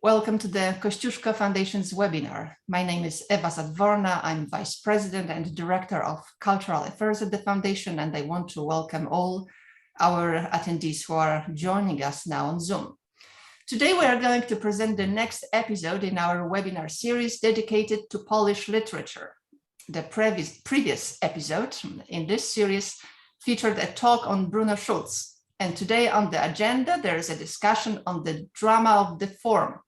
Welcome to the Kosciuszko Foundation's webinar. My name is Ewa Zadworna. I'm Vice President and Director of Cultural Affairs at the Foundation, and I want to welcome all our attendees who are joining us now on Zoom. Today, we are going to present the next episode in our webinar series dedicated to Polish literature. The previous episode in this series featured a talk on Bruno Schulz. And today on the agenda, there is a discussion on the drama of the form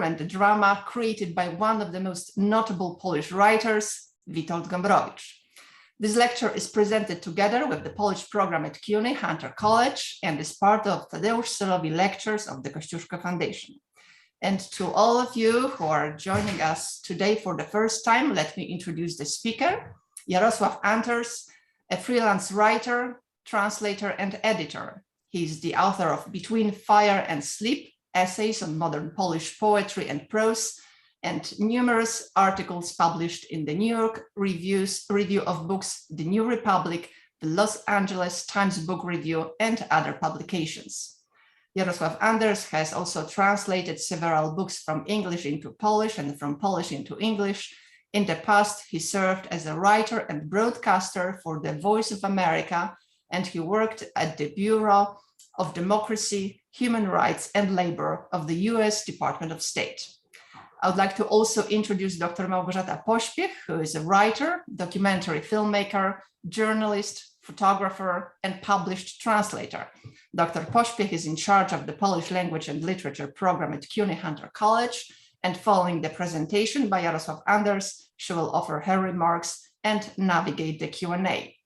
and the drama created by one of the most notable Polish writers, Witold Gombrowicz. This lecture is presented together with the Polish program at CUNY Hunter College and is part of Tadeusz Solowij Lectures of the Kosciuszko Foundation. And to all of you who are joining us today for the first time, let me introduce the speaker, Jaroslaw Anders, a freelance writer, translator, and editor. He's the author of Between Fire and Sleep, essays on modern Polish poetry and prose, and numerous articles published in the New York Review of Books, the New Republic, the Los Angeles Times Book Review, and other publications. Jaroslaw Anders has also translated several books from English into Polish and from Polish into English. In the past, he served as a writer and broadcaster for the Voice of America, and he worked at the Bureau of Democracy, Human Rights, and Labor of the US Department of State. I would like to also introduce Dr. Małgorzata Pośpiech, who is a writer, documentary filmmaker, journalist, photographer, and published translator. Dr. Pośpiech is in charge of the Polish Language and Literature program at CUNY Hunter College, and following the presentation by Jaroslaw Anders, she will offer her remarks and navigate the Q&A.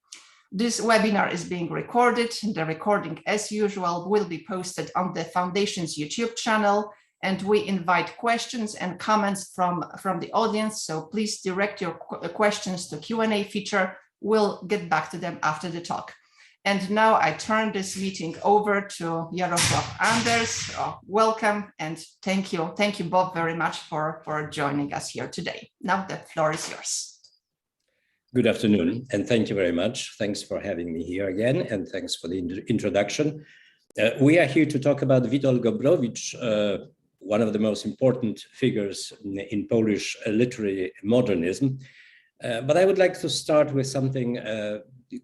This webinar is being recorded. The recording, as usual, will be posted on the Foundation's YouTube channel, and we invite questions and comments from the audience, so please direct your questions to Q&A feature. We'll get back to them after the talk. And now I turn this meeting over to Jaroslaw Anders. Welcome and thank you. Thank you both very much for joining us here today. Now the floor is yours. Good afternoon, and thank you very much. Thanks for having me here again, and thanks for the introduction. We are here to talk about Witold Gombrowicz, one of the most important figures in Polish literary modernism. But I would like to start with something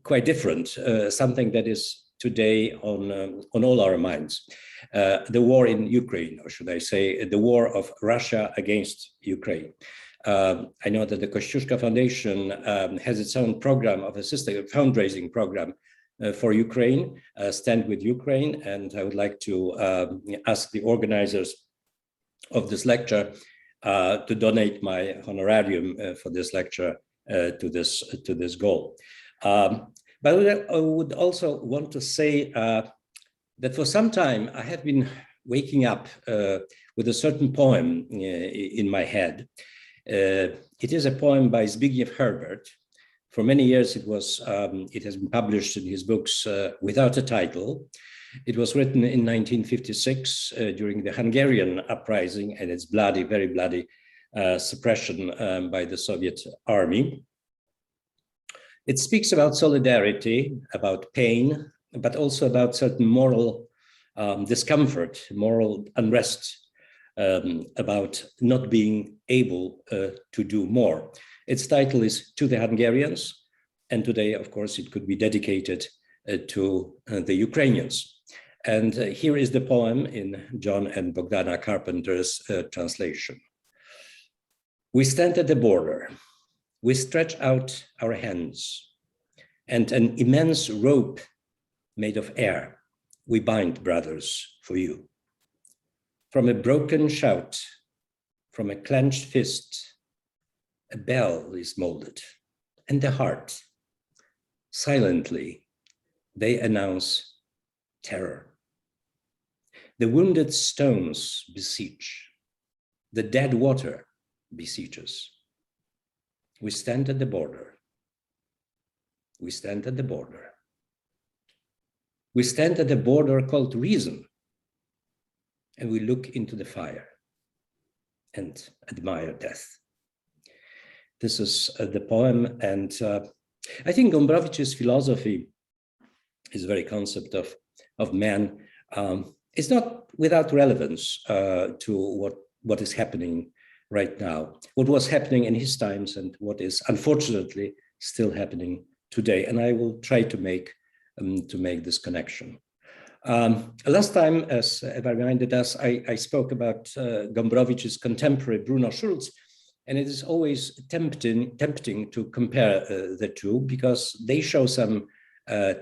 quite different, something that is today on all our minds. The war in Ukraine, or should I say, the war of Russia against Ukraine. I know that the Kosciuszko Foundation has its own program of a fundraising program for Ukraine, Stand with Ukraine, and I would like to ask the organizers of this lecture to donate my honorarium for this lecture to this goal. But I would also want to say that for some time I have been waking up with a certain poem in my head. It is a poem by Zbigniew Herbert. For many years it has been published in his books without a title. It was written in 1956 during the Hungarian uprising and its bloody, very bloody suppression by the Soviet army. It speaks about solidarity, about pain, but also about certain moral discomfort, moral unrest, about not being able to do more. Its title is To the Hungarians, and today, of course, it could be dedicated to the Ukrainians. And here is the poem in John and Bogdana Carpenter's translation. We stand at the border. We stretch out our hands, and an immense rope made of air we bind, brothers, for you. From a broken shout, from a clenched fist, a bell is molded, and the heart, silently, they announce terror. The wounded stones beseech, the dead water beseeches. We stand at the border. We stand at the border. We stand at the border called reason, and we look into the fire and admire death. This is the poem, and I think Gombrowicz's philosophy, his very concept of man, is not without relevance to what is happening right now, what was happening in his times and what is unfortunately still happening today. And I will try to make this connection. Last time, as Eva reminded us, I spoke about Gombrowicz's contemporary Bruno Schulz, and it is always tempting to compare the two because they show some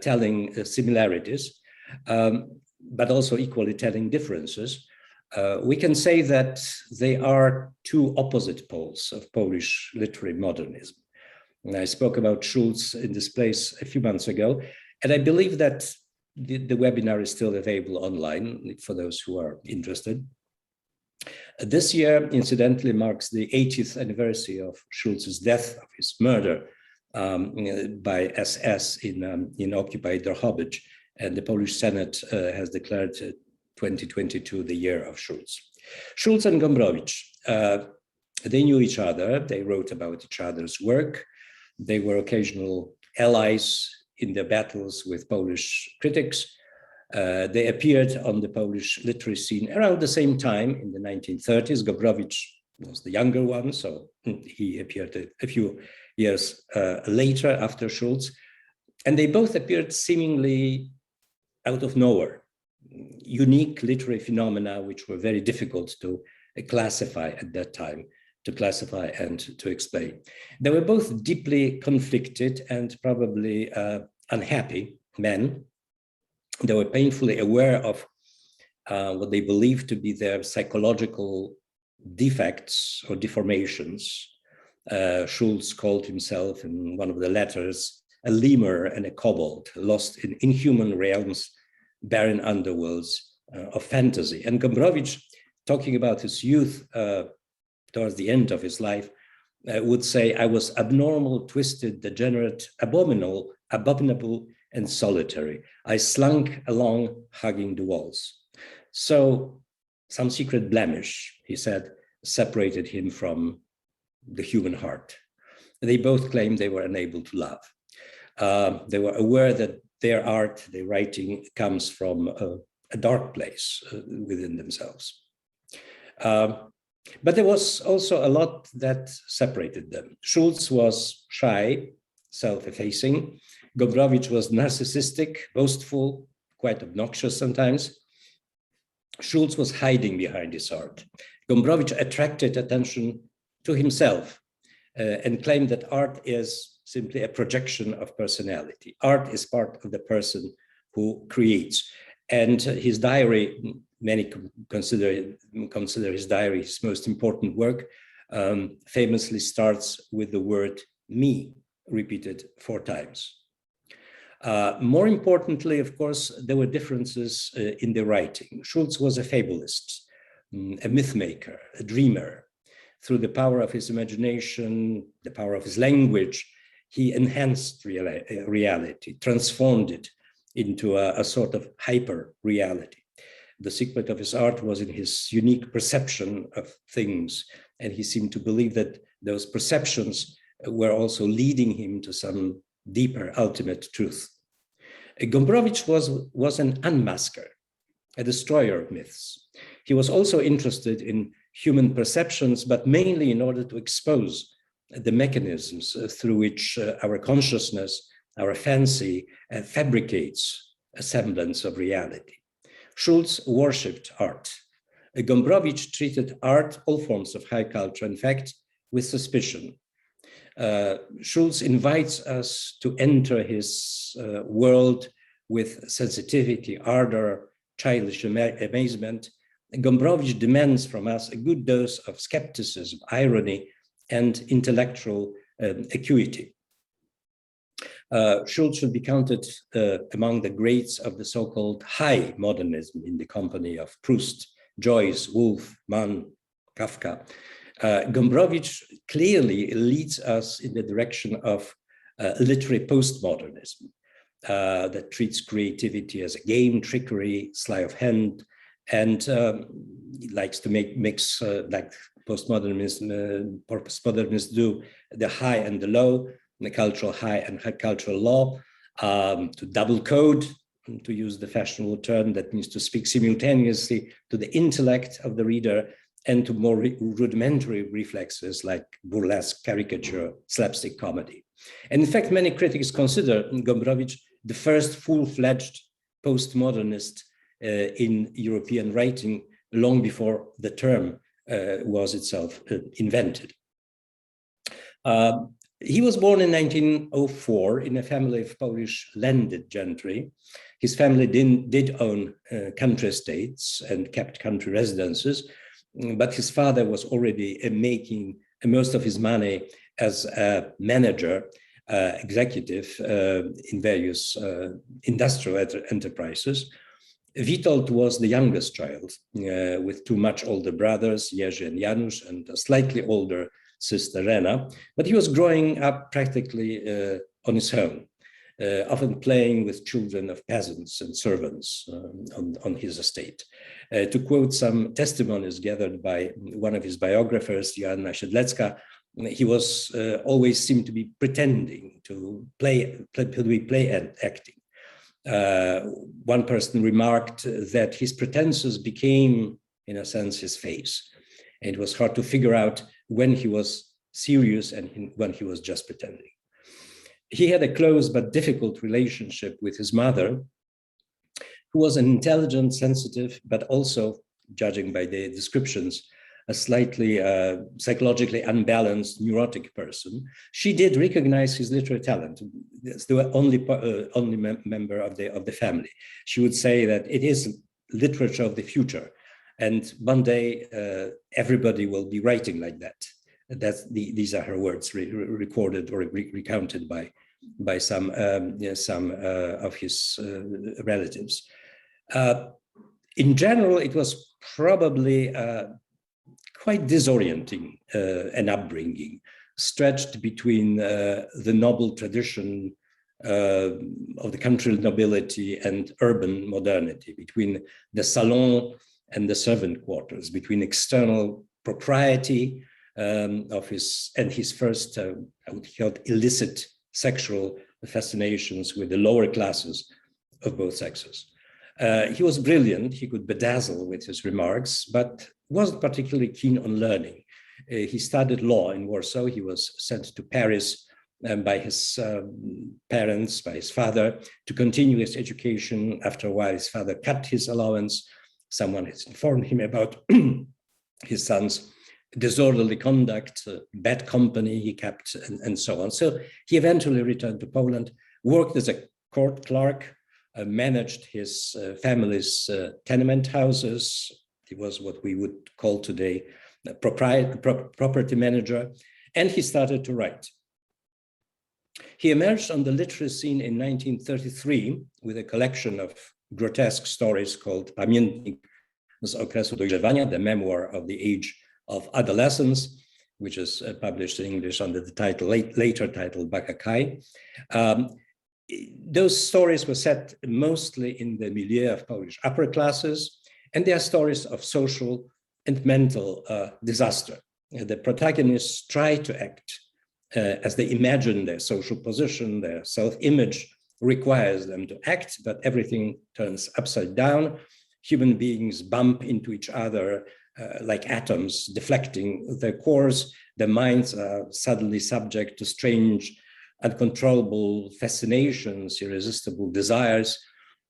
telling similarities, but also equally telling differences. We can say that they are two opposite poles of Polish literary modernism. And I spoke about Schulz in this place a few months ago, and I believe that the webinar is still available online for those who are interested. This year, incidentally, marks the 80th anniversary of Schulz's death, of his murder by SS in occupied Drohobycz, and the Polish Senate has declared 2022 the year of Schulz. Schulz and Gombrowicz, they knew each other, they wrote about each other's work, they were occasional allies in their battles with Polish critics. They appeared on the Polish literary scene around the same time in the 1930s. Gombrowicz was the younger one, so he appeared a few years later after Schulz. And they both appeared seemingly out of nowhere, unique literary phenomena which were very difficult to classify at that time, to classify and to explain. They were both deeply conflicted and probably unhappy men. They were painfully aware of what they believed to be their psychological defects or deformations. Schulz called himself in one of the letters a lemur and a kobold, lost in inhuman realms, barren underworlds of fantasy. And Gombrowicz, talking about his youth towards the end of his life, would say, I was abnormal, twisted, degenerate, abominable, and solitary. I slunk along, hugging the walls. So some secret blemish, he said, separated him from the human heart. They both claimed they were unable to love. They were aware that their art, their writing, comes from a dark place within themselves. But there was also a lot that separated them. Schulz was shy, self-effacing. Gombrowicz was narcissistic, boastful, quite obnoxious sometimes. Schulz was hiding behind his art. Gombrowicz attracted attention to himself and claimed that art is simply a projection of personality. Art is part of the person who creates. And his diary, many consider his diary his most important work, famously starts with the word me, repeated 4 times. More importantly, of course, there were differences in the writing. Schulz was a fabulist, a myth maker, a dreamer. Through the power of his imagination, the power of his language, he enhanced reality, transformed it into a sort of hyper reality. The secret of his art was in his unique perception of things, and he seemed to believe that those perceptions were also leading him to some deeper, ultimate truth. Gombrowicz was an unmasker, a destroyer of myths. He was also interested in human perceptions, but mainly in order to expose the mechanisms through which our consciousness, our fancy, fabricates a semblance of reality. Schulz worshipped art. Gombrowicz treated art, all forms of high culture, in fact, with suspicion. Schulz invites us to enter his world with sensitivity, ardor, childish amazement. Gombrowicz demands from us a good dose of skepticism, irony, and intellectual acuity. Schulz should be counted among the greats of the so-called high modernism in the company of Proust, Joyce, Woolf, Mann, Kafka. Gombrowicz clearly leads us in the direction of literary postmodernism that treats creativity as a game, trickery, sleight of hand, and likes to mix like postmodernists do, the high and the low, the cultural high and cultural low, to double code to use the fashionable term that means to speak simultaneously to the intellect of the reader and to more rudimentary reflexes like burlesque, caricature, slapstick comedy. And in fact, many critics consider Gombrowicz the first full-fledged postmodernist in European writing, long before the term was itself invented. He was born in 1904 in a family of Polish landed gentry. His family did own country estates and kept country residences, but his father was already making most of his money as a manager, executive in various industrial enterprises. Witold was the youngest child with two much older brothers, Jerzy and Janusz, and a slightly older sister Rena, but he was growing up practically on his own, often playing with children of peasants and servants on his estate. To quote some testimonies gathered by one of his biographers, Joanna Siedlecka, he was always seemed to be pretending to play acting. One person remarked that his pretenses became, in a sense, his face. And it was hard to figure out when he was serious and when he was just pretending. He had a close but difficult relationship with his mother, who was an intelligent, sensitive, but also, judging by the descriptions, a slightly psychologically unbalanced, neurotic person. She did recognize his literary talent. It's the only member of the family. She would say that it is literature of the future. And one day, everybody will be writing like that. These are her words, recorded or recounted by some of his relatives. In general, it was probably quite disorienting an upbringing, stretched between the noble tradition of the country nobility and urban modernity, between the salon and the servant quarters, between external propriety of his first, I would call it illicit sexual fascinations with the lower classes of both sexes. He was brilliant. He could bedazzle with his remarks, but wasn't particularly keen on learning. He studied law in Warsaw. He was sent to Paris by his parents, by his father, to continue his education. After a while, his father cut his allowance. Someone has informed him about his son's disorderly conduct, bad company he kept, and so on. So he eventually returned to Poland, worked as a court clerk, managed his family's tenement houses. He was what we would call today a property manager, and he started to write. He emerged on the literary scene in 1933 with a collection of grotesque stories called Pamiętnik z okresu dojrzewania, the memoir of the age of adolescence, which is published in English under the title, later titled Bakakai. Those stories were set mostly in the milieu of Polish upper classes, and they are stories of social and mental disaster. The protagonists try to act as they imagine their social position, their self-image requires them to act, but everything turns upside down. Human beings bump into each other like atoms, deflecting their course. Their minds are suddenly subject to strange, uncontrollable fascinations, irresistible desires.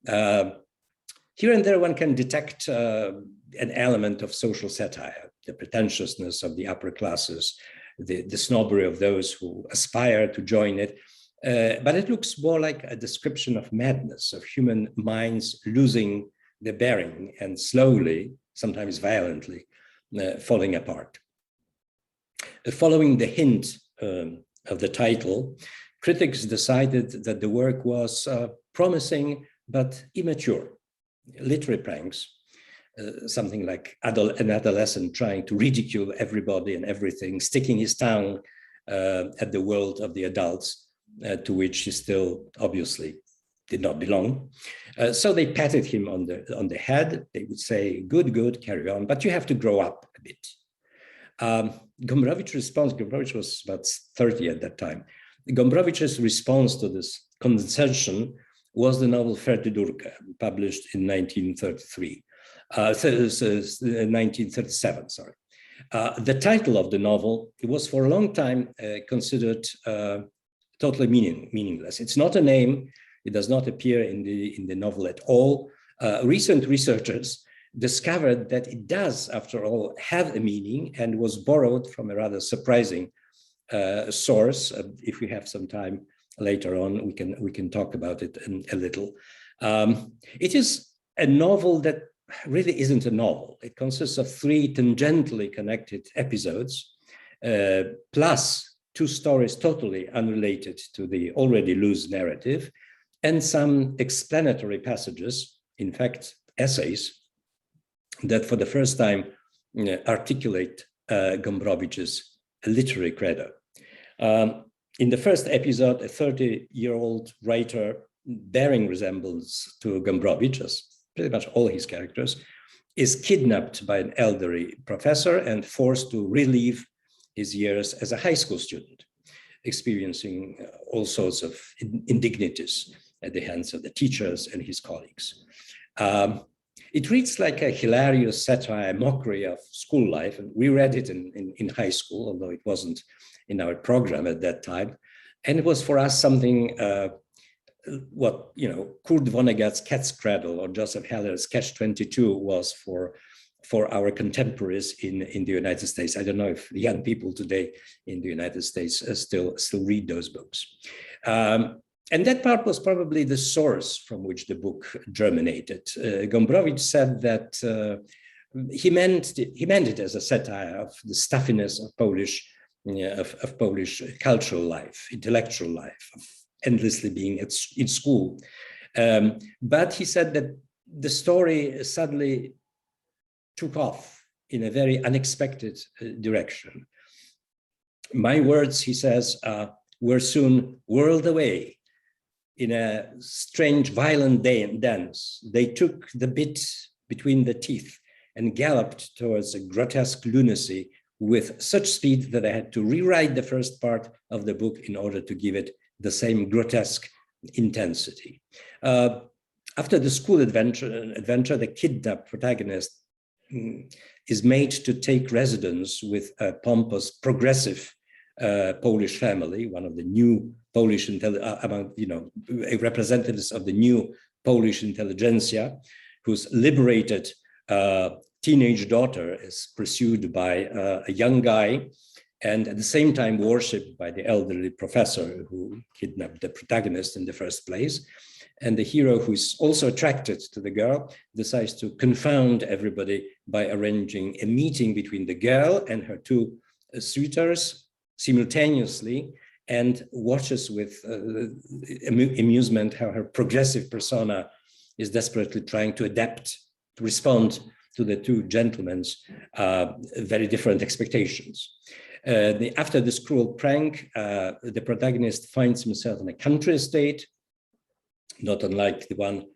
Here and there, one can detect an element of social satire, the pretentiousness of the upper classes, the snobbery of those who aspire to join it. But it looks more like a description of madness, of human minds losing their bearing and slowly, sometimes violently, falling apart. Following the hint of the title, critics decided that the work was promising but immature. Literary pranks, something like an adolescent trying to ridicule everybody and everything, sticking his tongue at the world of the adults, to which he still obviously did not belong. So they patted him on the head. They would say, good, good, carry on, but you have to grow up a bit. Gombrowicz was about 30 at that time. Gombrowicz's response to this condescension was the novel Fertidurka, published in 1937, sorry. The title of the novel, it was for a long time considered totally meaningless. It's not a name. It does not appear in the novel at all. Recent researchers discovered that it does, after all, have a meaning and was borrowed from a rather surprising source. If we have some time later on, we can talk about it a little. It is a novel that really isn't a novel. It consists of 3 tangentially connected episodes, plus 2 stories totally unrelated to the already loose narrative, and some explanatory passages, in fact, essays, that for the first time articulate Gombrowicz's literary credo. In the first episode, a 30-year-old writer bearing resemblance to Gombrowicz, as pretty much all his characters, is kidnapped by an elderly professor and forced to relive his years as a high school student, experiencing all sorts of indignities at the hands of the teachers and his colleagues. It reads like a hilarious satire, mockery of school life, and we read it in high school, although it wasn't in our program at that time. And it was for us something what, you know, Kurt Vonnegut's Cat's Cradle or Joseph Heller's Catch-22 was for our contemporaries in the United States. I don't know if young people today in the United States still read those books. And that part was probably the source from which the book germinated. Gombrowicz said that he meant it as a satire of the stuffiness of Polish cultural life, intellectual life, of endlessly being in school. But he said that the story suddenly took off in a very unexpected direction. My words, he says, were soon whirled away in a strange, violent dance. They took the bit between the teeth and galloped towards a grotesque lunacy with such speed that I had to rewrite the first part of the book in order to give it the same grotesque intensity. After the school adventure, the kidnapped protagonist is made to take residence with a pompous, progressive Polish family, one of the new Polish representatives of the new Polish intelligentsia, whose liberated teenage daughter is pursued by a young guy, and at the same time worshipped by the elderly professor who kidnapped the protagonist in the first place. And the hero, who is also attracted to the girl, decides to confound everybody by arranging a meeting between the girl and her 2 suitors simultaneously, and watches with amusement how her progressive persona is desperately trying to respond to the 2 gentlemen's very different expectations. After this cruel prank, the protagonist finds himself in a country estate, not unlike the one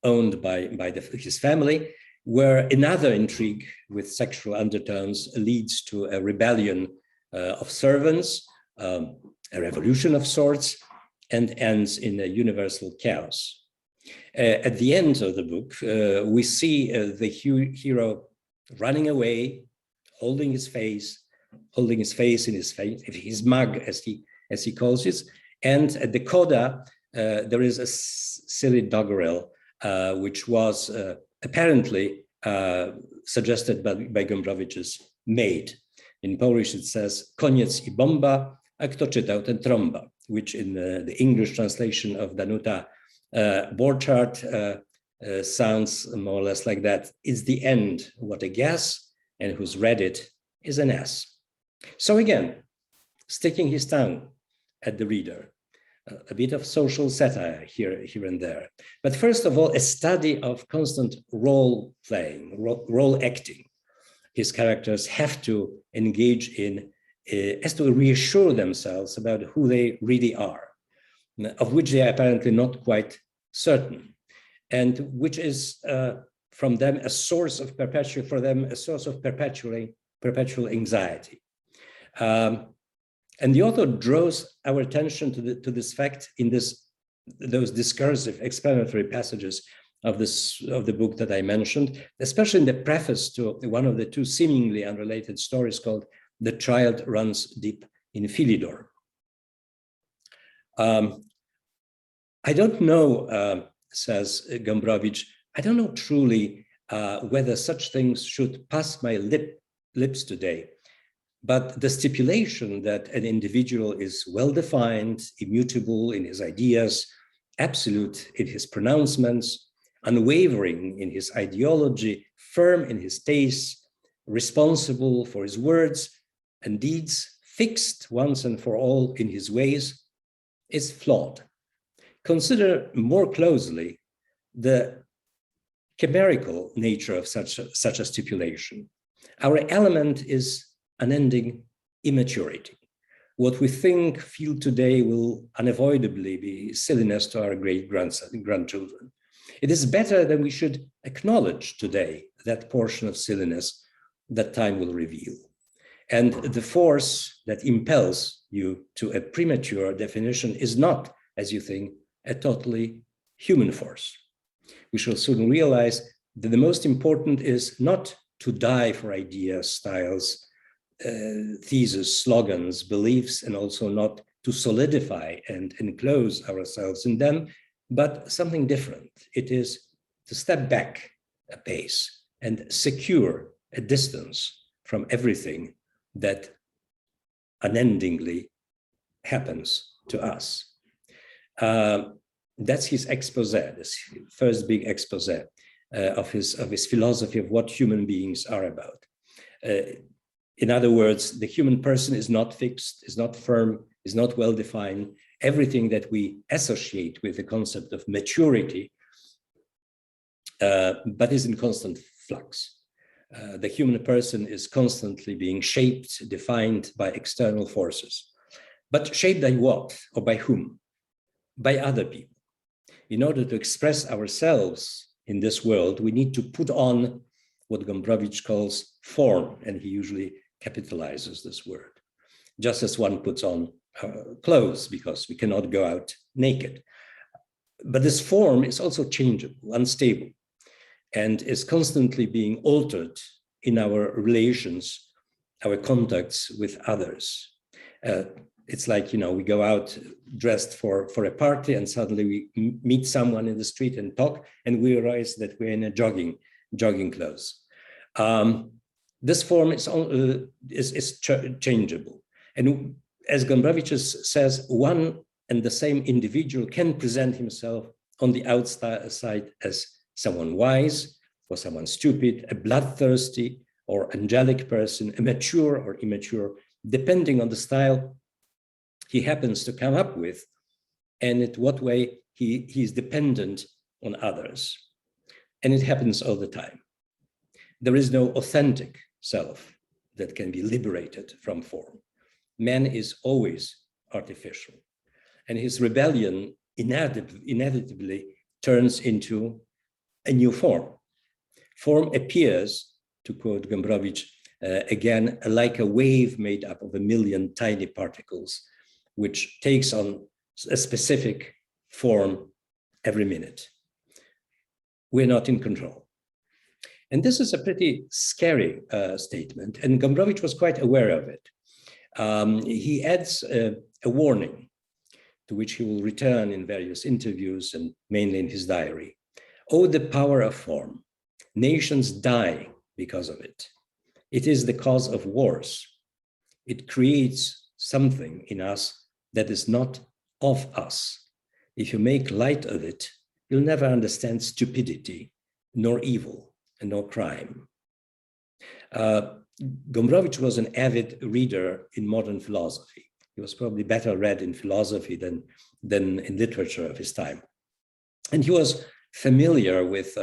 owned by his family, where another intrigue with sexual undertones leads to a rebellion of servants, a revolution of sorts, and ends in a universal chaos. At the end of the book, we see the hero running away, holding his face in his mug, as he calls it, and at the coda there is a silly doggerel, which was apparently suggested by Gombrowicz's maid. In Polish, it says "Koniec I bomba, a kto czytał ten trąba," which in the English translation of Danuta Borchardt sounds more or less like that. It's the end, what a guess, and who's read it is an ass. So again, sticking his tongue at the reader, a bit of social satire here and there. But first of all, a study of constant role playing, role acting. His characters have to engage in, as to reassure themselves about who they really are, of which they are apparently not quite certain, and which is from them a source of perpetual anxiety. And the author draws our attention to this fact in this those discursive explanatory passages of the book that I mentioned, especially in the preface to one of the two seemingly unrelated stories called "The Child Runs Deep in Philidor." I don't know, says Gombrowicz, I don't know truly whether such things should pass my lips today, but the stipulation that an individual is well-defined, immutable in his ideas, absolute in his pronouncements, unwavering in his ideology, firm in his tastes, responsible for his words and deeds, fixed once and for all in his ways, is flawed. Consider more closely the chimerical nature of such a stipulation. Our element is unending immaturity. What we think, feel today will unavoidably be silliness to our great-grandchildren. It is better that we should acknowledge today that portion of silliness that time will reveal. And the force that impels you to a premature definition is not, as you think, a totally human force. We shall soon realize that the most important is not to die for ideas, styles, theses, slogans, beliefs, and also not to solidify and enclose ourselves in them, but something different. It is to step back a pace and secure a distance from everything that unendingly happens to us. That's his expose, this first big expose of his philosophy of what human beings are about. In other words, the human person is not fixed, is not firm, is not well-defined. Everything that we associate with the concept of maturity, but is in constant flux. The human person is constantly being shaped, defined by external forces. But shaped by what or by whom? By other people. In order to express ourselves in this world, we need to put on what Gombrowicz calls form, and he usually capitalizes this word. Just as one puts on clothes because we cannot go out naked. But this form is also changeable, unstable, and is constantly being altered in our relations, our contacts with others. It's like, we go out dressed for a party and suddenly we meet someone in the street and talk and we realize that we're in a jogging clothes. This form is changeable. And as Gombrowicz says, one and the same individual can present himself on the outside as someone wise or someone stupid, a bloodthirsty or angelic person, a mature or immature, depending on the style he happens to come up with and in what way he is dependent on others. And it happens all the time. There is no authentic self that can be liberated from form. Man is always artificial, and his rebellion inevitably turns into a new form. Form appears, to quote Gombrowicz, again, like a wave made up of a million tiny particles, which takes on a specific form every minute. We're not in control. And this is a pretty scary statement, and Gombrowicz was quite aware of it. He adds a warning to which he will return in various interviews and mainly in his diary. Oh, the power of form. Nations die because of it. It is the cause of wars. It creates something in us that is not of us. If you make light of it, you'll never understand stupidity, nor evil, and nor crime. Gombrowicz was an avid reader in modern philosophy. He was probably better read in philosophy than in literature of his time. And he was familiar with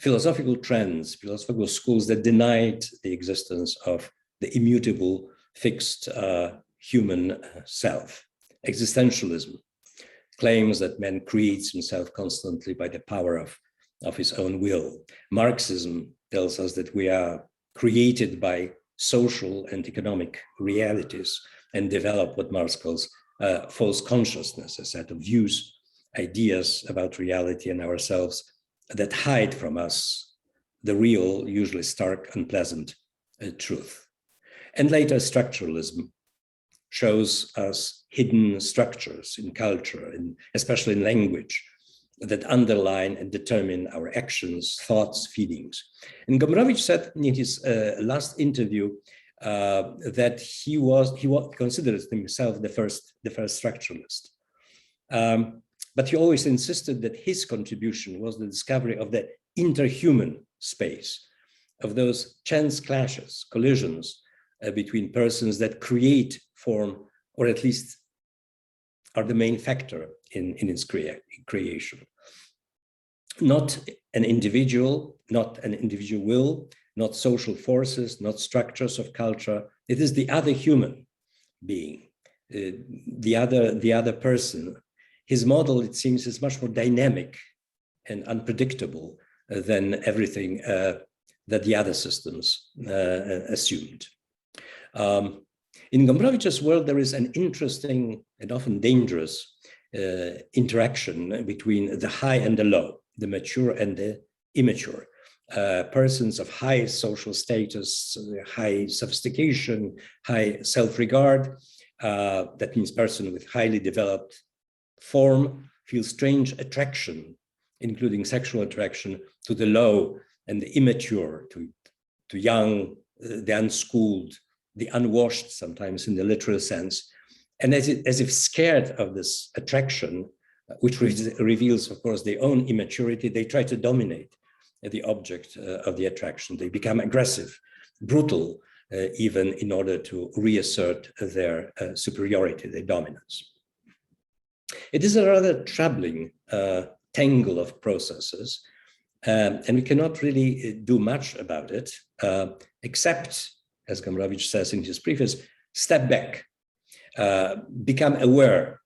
philosophical trends, philosophical schools that denied the existence of the immutable, fixed human self. Existentialism claims that man creates himself constantly by the power of his own will. Marxism tells us that we are created by social and economic realities and develop what Marx calls false consciousness, a set of views ideas about reality and ourselves that hide from us the real, usually stark, unpleasant truth. And later, structuralism shows us hidden structures in culture, and especially in language, that underline and determine our actions, thoughts, feelings. And Gombrowicz said in his last interview that he considered himself the first structuralist. But he always insisted that his contribution was the discovery of the interhuman space, of those chance clashes, collisions between persons that create form, or at least are the main factor in its creation. Not an individual will, not social forces, not structures of culture. It is the other human being, the other person. His model, it seems, is much more dynamic and unpredictable than everything that the other systems assumed. In Gombrowicz's world, there is an interesting and often dangerous interaction between the high and the low, the mature and the immature. Persons of high social status, high sophistication, high self-regard, that means person with highly developed form, feel strange attraction, including sexual attraction, to the low and the immature, to young, the unschooled, the unwashed, sometimes in the literal sense. And as if scared of this attraction, which reveals, of course, their own immaturity, they try to dominate the object of the attraction. They become aggressive, brutal, even in order to reassert their superiority, their dominance. It is a rather troubling tangle of processes, and we cannot really do much about it, except, as Gombrowicz says in his preface, step back, become aware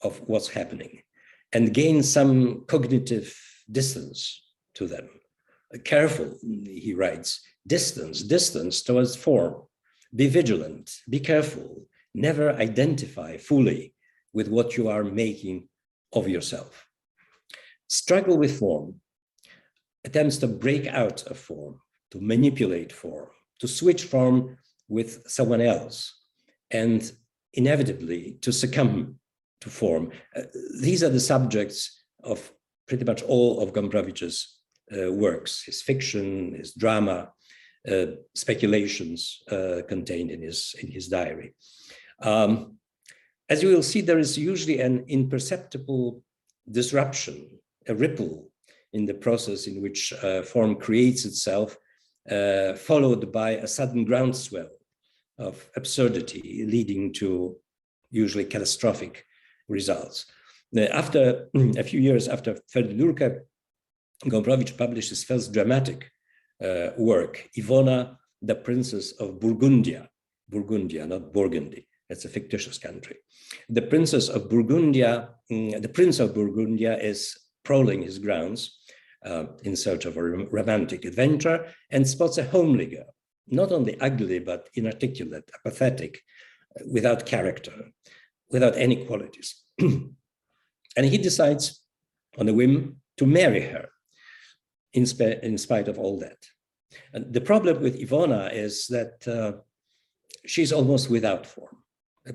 of what's happening, and gain some cognitive distance to them. Careful, he writes, distance towards form. Be vigilant, be careful, never identify fully with what you are making of yourself. Struggle with form, attempts to break out of form, to manipulate form, to switch form with someone else, and inevitably to succumb to form. These are the subjects of pretty much all of Gombrowicz's works, his fiction, his drama, speculations contained in his diary. As you will see, there is usually an imperceptible disruption, a ripple in the process in which form creates itself, followed by a sudden groundswell of absurdity, leading to usually catastrophic results. After a few years after Ferdydurka, Gombrowicz published his first dramatic work, Iwona, the Princess of Burgundia. Burgundia, not Burgundy. That's a fictitious country. The Princess of Burgundia, the Prince of Burgundia is prowling his grounds in search of a romantic adventure and spots a homely girl, not only ugly, but inarticulate, apathetic, without character, without any qualities. And he decides on a whim to marry her in spite of all that. And the problem with Iwona is that she's almost without form,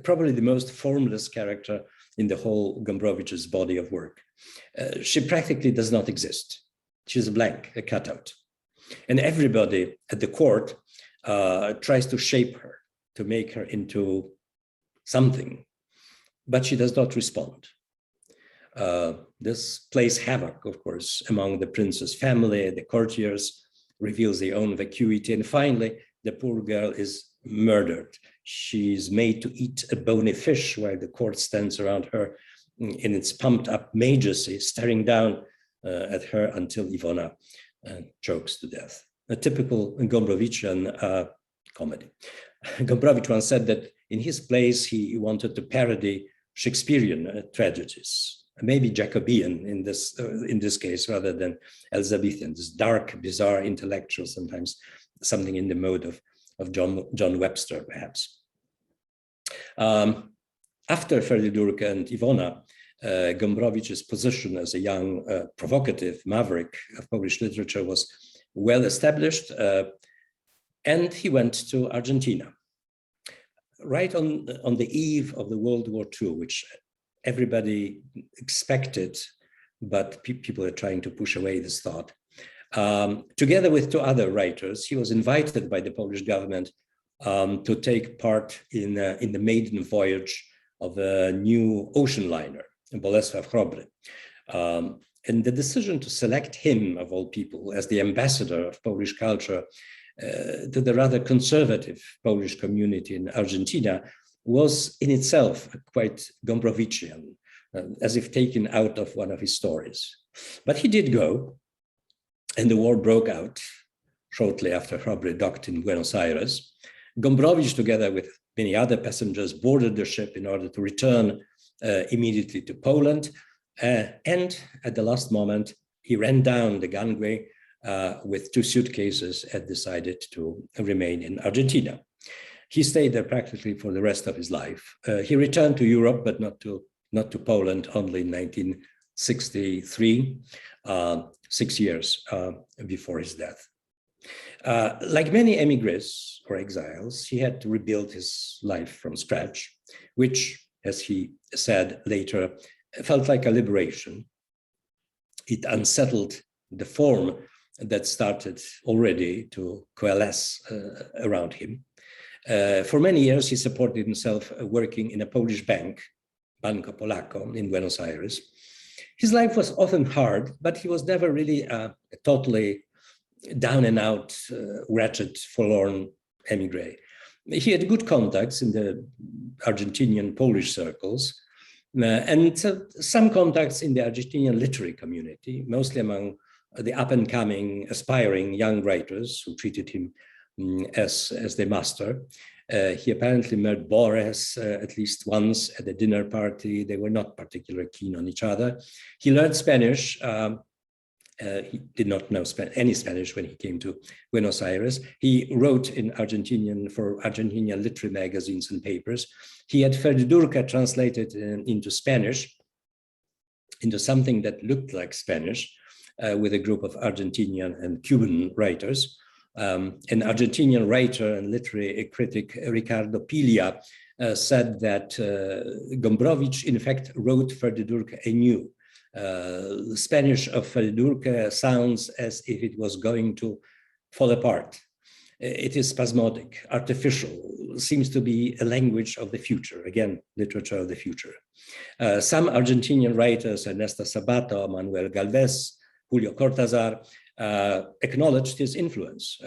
probably the most formless character in the whole Gombrowicz's body of work. She practically does not exist. She's a blank, a cutout. And everybody at the court tries to shape her, to make her into something, but she does not respond. This plays havoc, of course, among the prince's family, the courtiers, reveals their own vacuity, and finally, the poor girl is murdered. She's made to eat a bony fish while the court stands around her in its pumped up majesty, staring down at her until Iwona chokes to death. A typical Gombrowiczian comedy. Gombrowicz once said that in his plays, he wanted to parody Shakespearean tragedies, maybe Jacobean in this case, rather than Elizabethan, this dark, bizarre, intellectual, sometimes something in the mode of John Webster, perhaps. After Ferdydurka and Iwona, Gombrowicz's position as a young provocative maverick of Polish literature was well established, and he went to Argentina. Right on the eve of the World War II, which everybody expected, but people are trying to push away this thought. Together with two other writers, he was invited by the Polish government to take part in the maiden voyage of a new ocean liner, Bolesław Chrobry. And the decision to select him, of all people, as the ambassador of Polish culture to the rather conservative Polish community in Argentina was in itself quite Gombrowiczian, as if taken out of one of his stories. But he did go, and the war broke out shortly after Chrobry docked in Buenos Aires. Gombrowicz, together with many other passengers, boarded the ship in order to return immediately to Poland. And at the last moment, he ran down the gangway with two suitcases and decided to remain in Argentina. He stayed there practically for the rest of his life. He returned to Europe, but not to Poland, only in 1963, 6 years before his death. Like many emigres or exiles, he had to rebuild his life from scratch, which, as he said later, felt like a liberation. It unsettled the form that started already to coalesce around him. For many years, he supported himself working in a Polish bank, Banco Polako, in Buenos Aires. His life was often hard, but he was never really a totally down and out, wretched, forlorn emigre. He had good contacts in the Argentinian Polish circles, and some contacts in the Argentinian literary community, mostly among the up-and-coming, aspiring young writers who treated him as their master. He apparently met Borges at least once at a dinner party. They were not particularly keen on each other. He learned Spanish. He did not know any Spanish when he came to Buenos Aires. He wrote in Argentinian for Argentinian literary magazines and papers. He had Verdurka translated into Spanish, into something that looked like Spanish, with a group of Argentinian and Cuban writers. An Argentinian writer and literary critic, Ricardo Piglia, said that Gombrowicz, in fact, wrote Verdurka anew. The Spanish of Verdurka sounds as if it was going to fall apart. It is spasmodic, artificial, seems to be a language of the future, again, literature of the future. Some Argentinian writers, Ernesto Sabato, Manuel Galvez, Julio Cortázar, acknowledged his influence.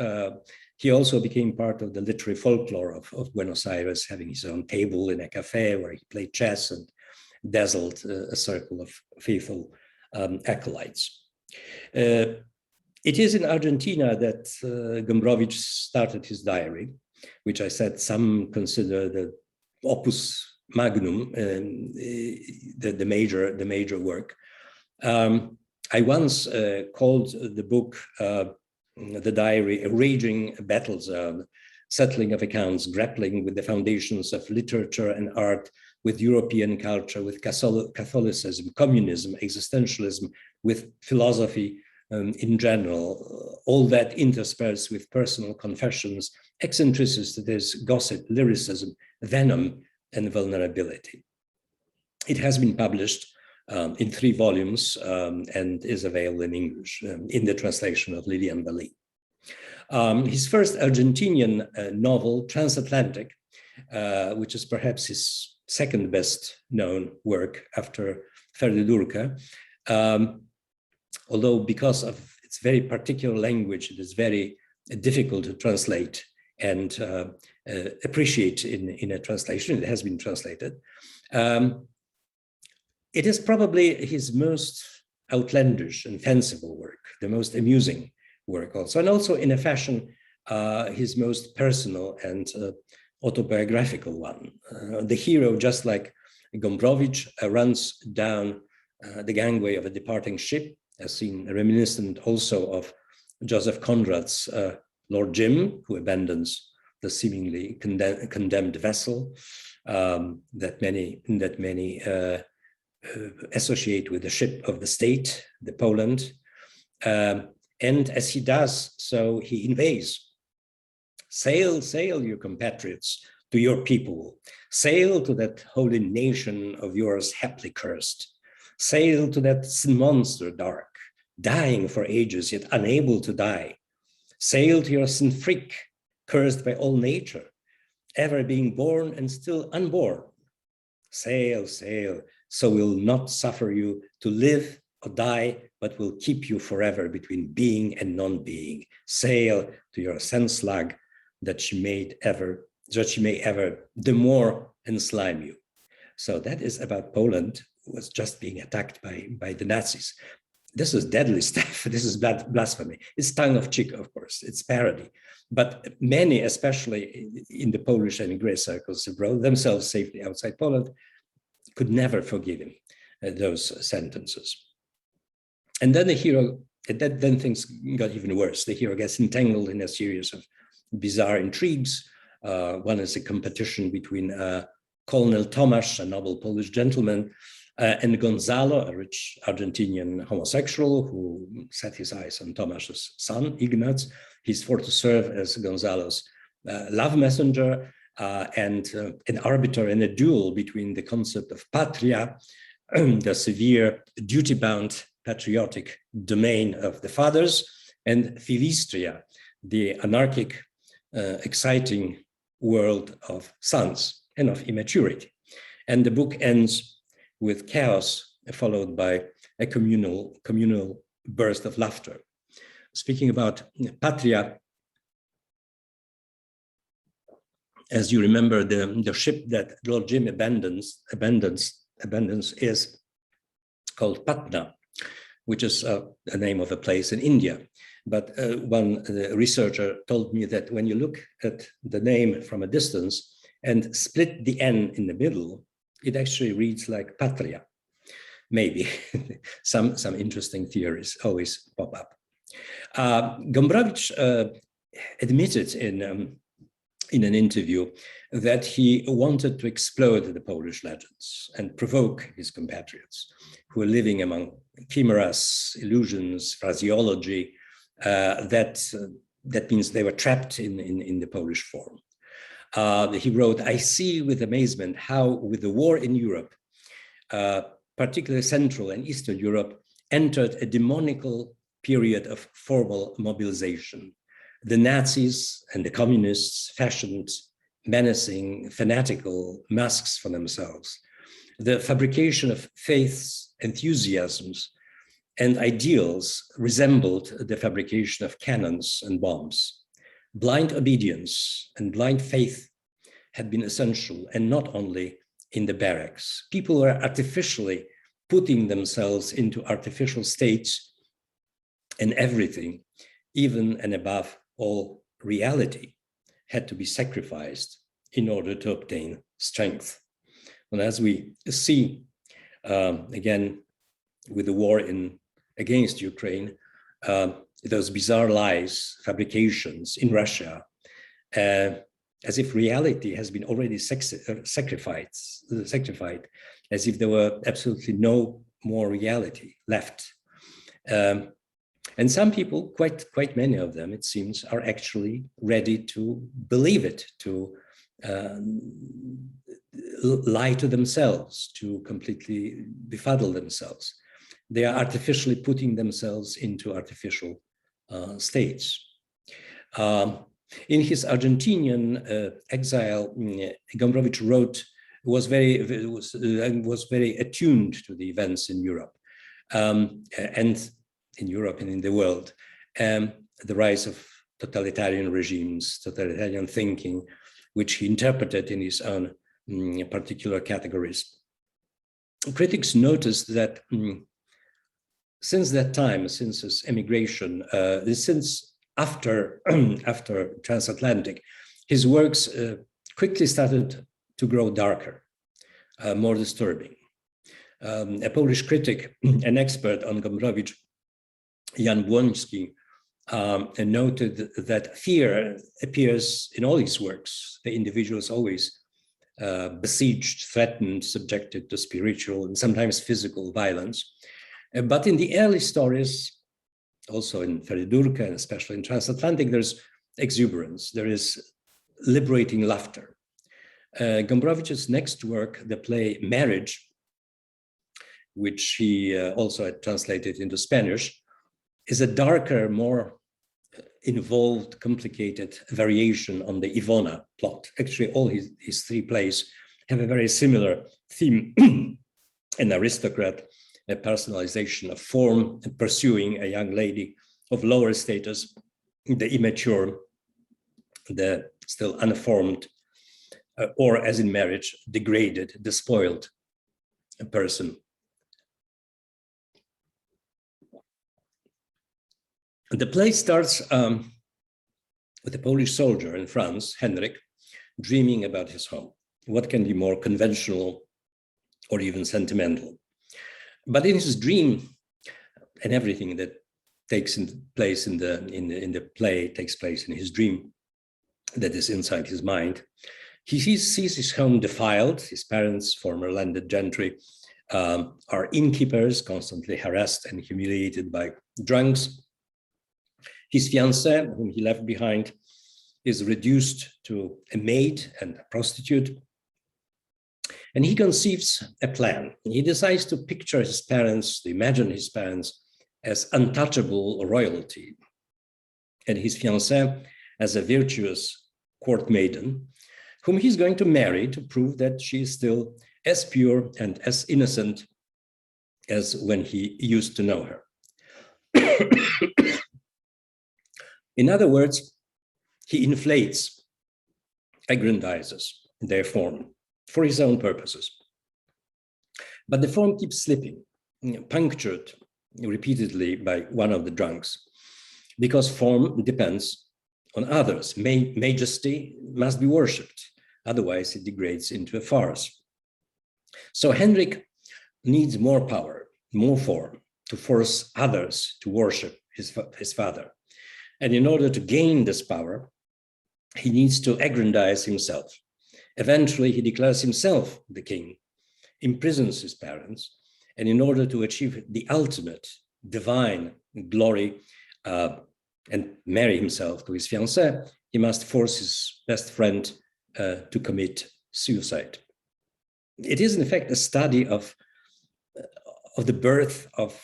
He also became part of the literary folklore of Buenos Aires, having his own table in a cafe where he played chess and dazzled a circle of faithful acolytes. It is in Argentina that Gombrowicz started his diary, which I said some consider the opus magnum, the major work. I once called the book, the diary, a raging battle zone, settling of accounts, grappling with the foundations of literature and art, with European culture, with Catholicism, communism, existentialism, with philosophy in general, all that interspersed with personal confessions, eccentricities, gossip, lyricism, venom, and vulnerability. It has been published in 3 volumes and is available in English in the translation of Lilian Bali. His first Argentinian novel, Transatlantic, which is perhaps his second best known work after Verdurka, although because of its very particular language, it is very difficult to translate and appreciate in a translation. It has been translated. It is probably his most outlandish and fanciful work, the most amusing work also, and also in a fashion, his most personal and autobiographical one. The hero, just like Gombrowicz, runs down the gangway of a departing ship, as seen, reminiscent also of Joseph Conrad's Lord Jim, who abandons the seemingly condemned vessel that many associate with the ship of the state, the Poland. And as he does so, he inveighs. Sail, sail, you compatriots, to your people. Sail to that holy nation of yours haply cursed. Sail to that monster dark, dying for ages, yet unable to die. Sail to your sin freak, cursed by all nature, ever being born and still unborn. Sail, sail, so will not suffer you to live or die, but will keep you forever between being and non-being. Sail to your sense slug, that she may ever the more enslime you. So that is about Poland, who was just being attacked by the Nazis. This is deadly stuff. This is blasphemy. It's tongue of cheek, of course. It's parody. But many, especially in the Polish emigre circles abroad, themselves safely outside Poland, could never forgive him those sentences. And then the hero, then things got even worse. The hero gets entangled in a series of bizarre intrigues. One is a competition between Colonel Tomasz, a noble Polish gentleman, and Gonzalo, a rich Argentinian homosexual who set his eyes on Tomasz's son, Ignaz. He's for to serve as Gonzalo's love messenger and an arbiter in a duel between the concept of patria, the severe, duty-bound, patriotic domain of the fathers, and Philistria, the anarchic, exciting world of sons and of immaturity. And the book ends with chaos, followed by a communal burst of laughter. Speaking about patria, as you remember, the ship that Lord Jim abandons is called Patna, which is the name of a place in India. But one researcher told me that when you look at the name from a distance and split the N in the middle, it actually reads like patria. Maybe some interesting theories always pop up. Gombrowicz admitted in an interview that he wanted to explode the Polish legends and provoke his compatriots who are living among chimeras, illusions, phraseology, that means they were trapped in the Polish form. He wrote, I see with amazement how with the war in Europe, particularly Central and Eastern Europe, entered a demonical period of formal mobilization. The Nazis and the communists fashioned menacing, fanatical masks for themselves. The fabrication of faiths, enthusiasms, and ideals resembled the fabrication of cannons and bombs. Blind obedience and blind faith had been essential, and not only in the barracks. People were artificially putting themselves into artificial states, and everything, even and above all reality, had to be sacrificed in order to obtain strength. And as we see, again, with the war against Ukraine, those bizarre lies, fabrications in Russia, as if reality has been already sacrificed, as if there were absolutely no more reality left. And some people, quite many of them, it seems, are actually ready to believe it, to lie to themselves, to completely befuddle themselves. They are artificially putting themselves into artificial states. In his Argentinian exile, Gombrowicz was very attuned to the events in Europe, and in the world, the rise of totalitarian regimes, totalitarian thinking, which he interpreted in his own particular categories. Critics noticed that since that time, since his emigration, since after transatlantic, his works quickly started to grow darker, more disturbing. A Polish critic, an expert on Gombrowicz, Jan Błoński, noted that fear appears in all his works. The individual is always besieged, threatened, subjected to spiritual and sometimes physical violence. But in the early stories, also in Feridurka and especially in Transatlantic, there's exuberance, there is liberating laughter. Gombrowicz's next work, the play Marriage, which he also had translated into Spanish, is a darker, more involved, complicated variation on the Ivona plot. Actually, all his three plays have a very similar theme, an aristocrat, a personalization of form, and pursuing a young lady of lower status, the immature, the still unformed, or as in Marriage, degraded, despoiled person. The play starts with a Polish soldier in France, Henryk, dreaming about his home. What can be more conventional or even sentimental? But in his dream, and everything that takes place in the play takes place in his dream, that is inside his mind. He sees his home defiled. His parents, former landed gentry, are innkeepers, constantly harassed and humiliated by drunks. His fiancée, whom he left behind, is reduced to a maid and a prostitute. And he conceives a plan. He decides to picture his parents, to imagine his parents as untouchable royalty, and his fiancée as a virtuous court maiden, whom he's going to marry to prove that she is still as pure and as innocent as when he used to know her. In other words, he inflates, aggrandizes their form for his own purposes. But the form keeps slipping, punctured repeatedly by one of the drunks, because form depends on others. Majesty must be worshipped, otherwise it degrades into a farce. So Henryk needs more power, more form, to force others to worship his father. And in order to gain this power, he needs to aggrandize himself. Eventually, he declares himself the king, imprisons his parents, and in order to achieve the ultimate divine glory and marry himself to his fiancée, he must force his best friend to commit suicide. It is, in fact, a study of the birth of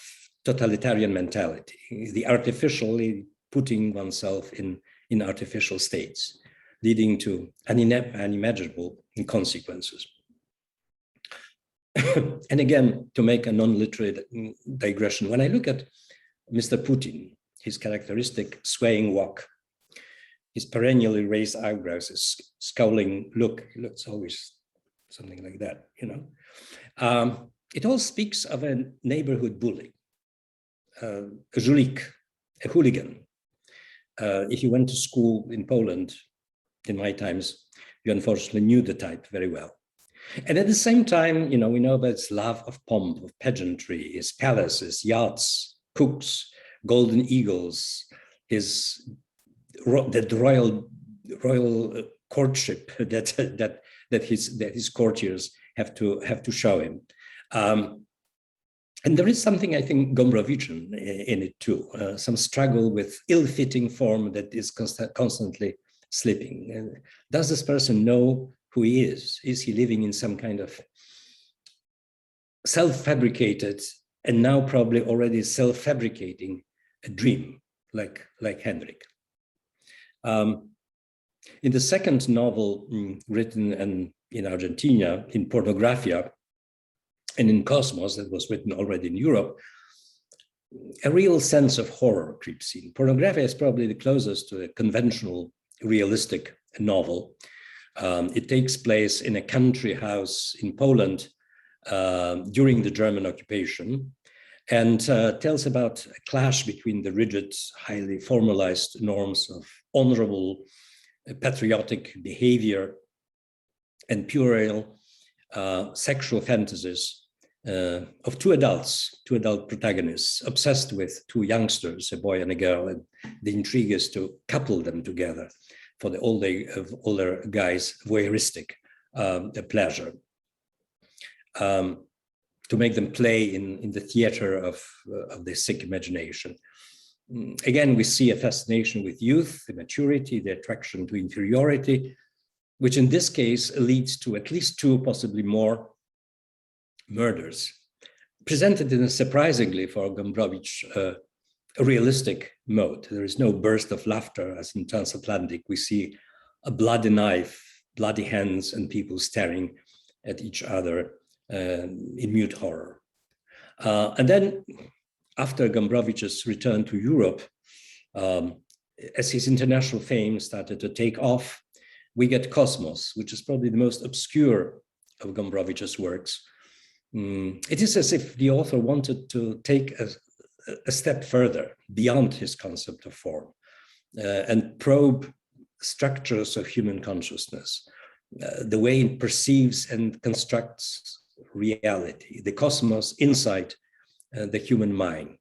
totalitarian mentality, the artificially putting oneself in artificial states, leading to unimaginable consequences. And again, to make a non-literate digression, when I look at Mr. Putin, his characteristic swaying walk, his perennially raised eyebrows, his scowling look, he looks always something like that, you know. It all speaks of a neighborhood bully, a żulik, a hooligan. If you went to school in Poland in my times, you unfortunately knew the type very well. And at the same time, you know, we know about his love of pomp, of pageantry, his palaces, yachts, cooks, golden eagles, the royal courtship that his courtiers have to show him. And there is something, I think, Gombrowiczian in it too, some struggle with ill-fitting form that is constantly slipping. And does this person know who he is? Is he living in some kind of self-fabricated and now probably already self-fabricating a dream like Henryk? In the second novel written in Argentina, in Pornografia, and in Cosmos, that was written already in Europe, a real sense of horror creeps in. Pornography is probably the closest to a conventional realistic novel. It takes place in a country house in Poland during the German occupation, and tells about a clash between the rigid, highly formalized norms of honorable, patriotic behavior and puerile sexual fantasies of two adult protagonists obsessed with two youngsters, a boy and a girl, and the intrigue is to couple them together for the older guys' voyeuristic a pleasure, to make them play in the theater of the sick imagination. Again, we see a fascination with youth, the maturity, the attraction to inferiority, which in this case leads to at least 2, possibly more, murders, presented in a surprisingly, for Gombrowicz, a realistic mode. There is no burst of laughter as in Transatlantic. We see a bloody knife, bloody hands, and people staring at each other in mute horror. And then after Gombrowicz's return to Europe, as his international fame started to take off, we get Cosmos, which is probably the most obscure of Gombrowicz's works. It is as if the author wanted to take a step further beyond his concept of form and probe structures of human consciousness, the way it perceives and constructs reality, the cosmos inside the human mind.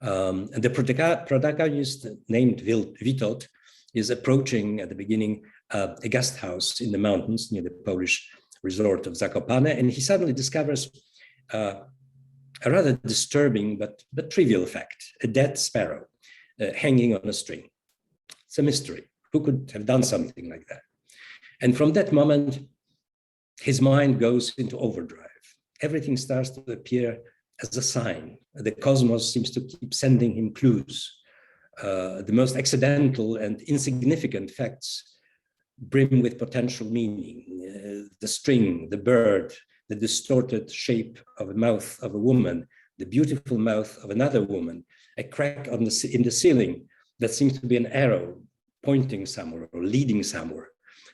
And the protagonist, named Witold, is approaching at the beginning a guest house in the mountains near the Polish resort of Zakopane, and he suddenly discovers a rather disturbing but trivial fact: a dead sparrow hanging on a string. It's a mystery. Who could have done something like that? And from that moment, his mind goes into overdrive. Everything starts to appear as a sign. The cosmos seems to keep sending him clues. The most accidental and insignificant facts brim with potential meaning. The string, the bird, the distorted shape of the mouth of a woman, the beautiful mouth of another woman, a crack in the ceiling that seems to be an arrow pointing somewhere or leading somewhere.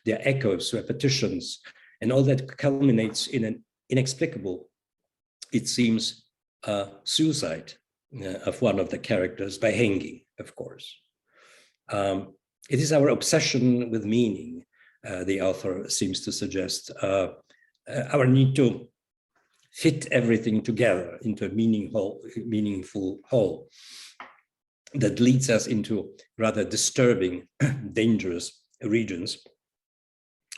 There are echoes, repetitions, and all that culminates in an inexplicable, it seems, suicide of one of the characters by hanging, of course. It is our obsession with meaning, the author seems to suggest, our need to fit everything together into a meaningful whole that leads us into rather disturbing, dangerous regions.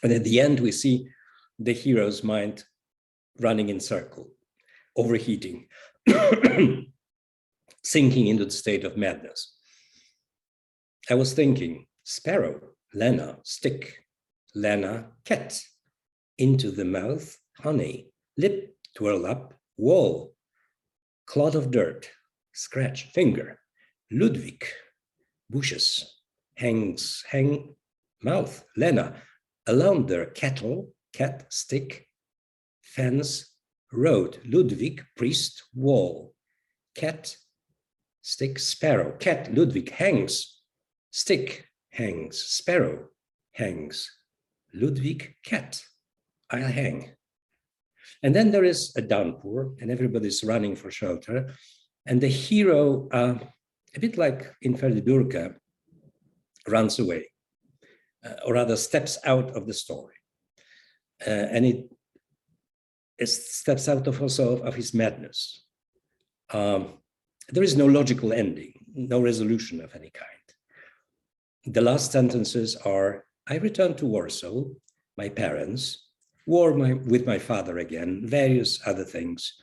And at the end, we see the hero's mind running in circle, overheating, sinking into the state of madness. I was thinking, sparrow, Lena, stick, Lena, cat, into the mouth, honey, lip, twirl up, wall, clod of dirt, scratch, finger, Ludwig, bushes, hang, mouth, Lena, along there, kettle, cat, stick, fence, road, Ludwig, priest, wall, cat, stick, sparrow, cat, Ludwig, hangs, stick, hangs, sparrow, hangs, Ludwig, cat, I'll hang. And then there is a downpour and everybody's running for shelter. And the hero, a bit like in Ferdydurka, runs away, or rather steps out of the story. And it steps out of also of his madness. There is no logical ending, no resolution of any kind. The last sentences are, I returned to Warsaw, my parents, war with my father again, various other things,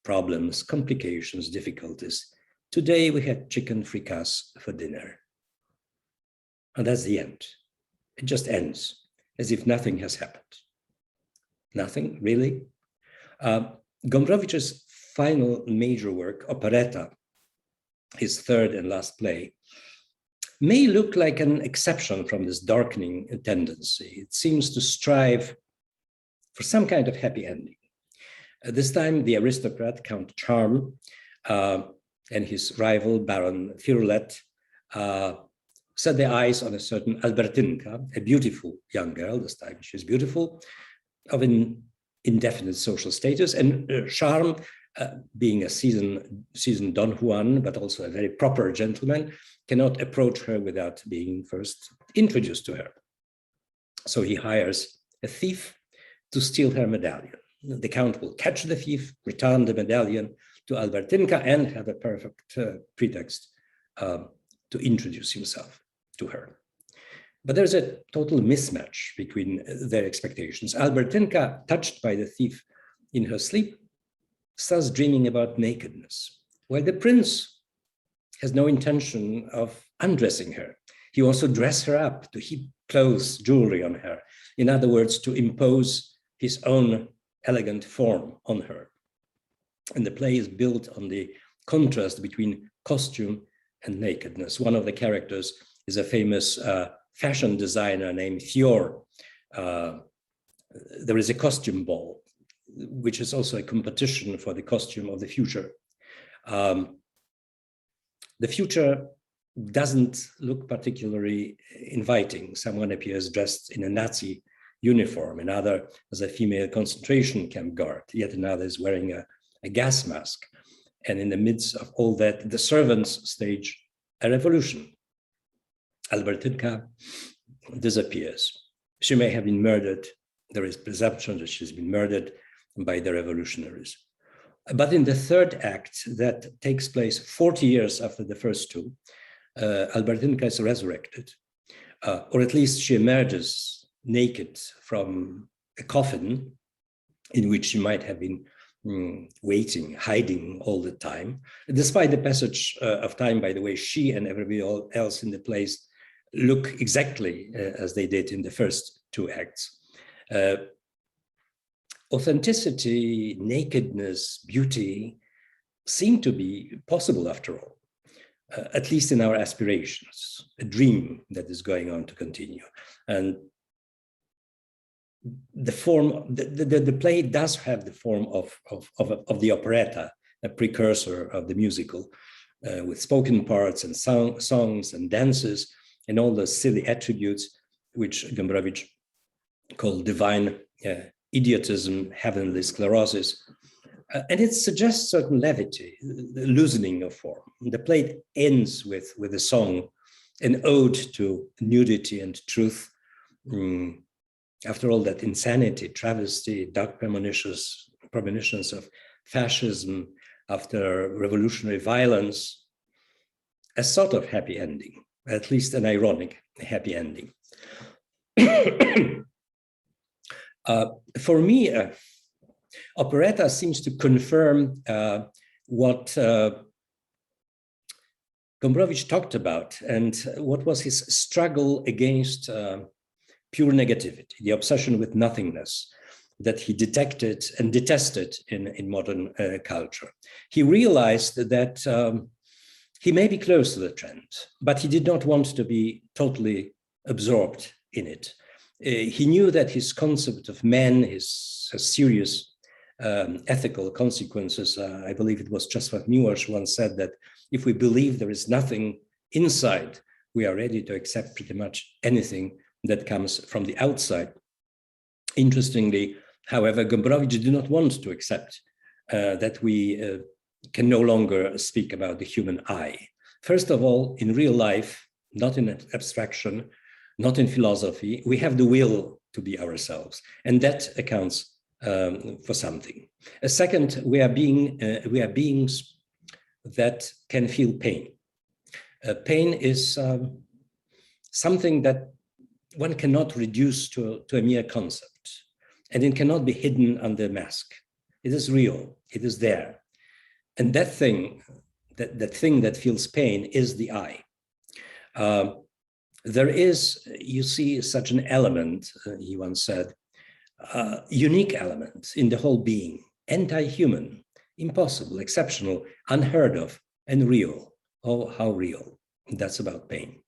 problems, complications, difficulties. Today we had chicken fricasse for dinner. And that's the end. It just ends as if nothing has happened. Nothing, really? Gombrowicz's final major work, Operetta, his third and last play, may look like an exception from this darkening tendency. It seems to strive for some kind of happy ending. This time, the aristocrat, Count Charm, and his rival, Baron Firulet, set their eyes on a certain Albertynka, a beautiful young girl, this time she's beautiful, of an indefinite social status, and Charm, being a seasoned Don Juan, but also a very proper gentleman, cannot approach her without being first introduced to her. So he hires a thief to steal her medallion. The Count will catch the thief, return the medallion to Albertynka, and have a perfect pretext to introduce himself to her. But there's a total mismatch between their expectations. Albertynka, touched by the thief in her sleep, starts dreaming about nakedness, while the prince has no intention of undressing her. He wants to dress her up, to heap clothes, jewelry on her. In other words, to impose his own elegant form on her. And the play is built on the contrast between costume and nakedness. One of the characters is a famous fashion designer named Fior. There is a costume ball, which is also a competition for the costume of the future. The future doesn't look particularly inviting. Someone appears dressed in a Nazi uniform, another as a female concentration camp guard, yet another is wearing a gas mask. And in the midst of all that, the servants stage a revolution. Albertynka disappears. She may have been murdered. There is presumption that she's been murdered by the revolutionaries. But in the third act, that takes place 40 years after the first two, Albertynka is resurrected, or at least she emerges naked from a coffin in which she might have been waiting, hiding all the time. Despite the passage of time, by the way, she and everybody else in the place look exactly as they did in the first two acts. Authenticity, nakedness, beauty seem to be possible after all, at least in our aspirations, a dream that is going on to continue. And the form, the play does have the form of the operetta, a precursor of the musical, with spoken parts and songs and dances and all the silly attributes which Gombrowicz called divine idiotism, heavenly sclerosis. And it suggests certain levity, the loosening of form. The play ends with a song, an ode to nudity and truth. After all that insanity, travesty, dark premonitions of fascism, after revolutionary violence, a sort of happy ending, at least an ironic happy ending. For me, operetta seems to confirm what Gombrowicz talked about and what was his struggle against pure negativity, the obsession with nothingness that he detected and detested in modern culture. He realized that he may be close to the trend, but he did not want to be totally absorbed in it. He knew that his concept of man, his serious ethical consequences, I believe it was Czesław Miłosz once said that if we believe there is nothing inside, we are ready to accept pretty much anything that comes from the outside. Interestingly, however, Gombrowicz did not want to accept that we can no longer speak about the human eye. First of all, in real life, not in abstraction, not in philosophy, we have the will to be ourselves, and that accounts for something. Second, we are beings that can feel pain. Pain is something that one cannot reduce to a mere concept, and it cannot be hidden under a mask. It is real, it is there. And that thing that feels pain is the eye. There is, you see, such an element, he once said, unique element in the whole being, anti-human, impossible, exceptional, unheard of, and real. Oh, how real. That's about pain.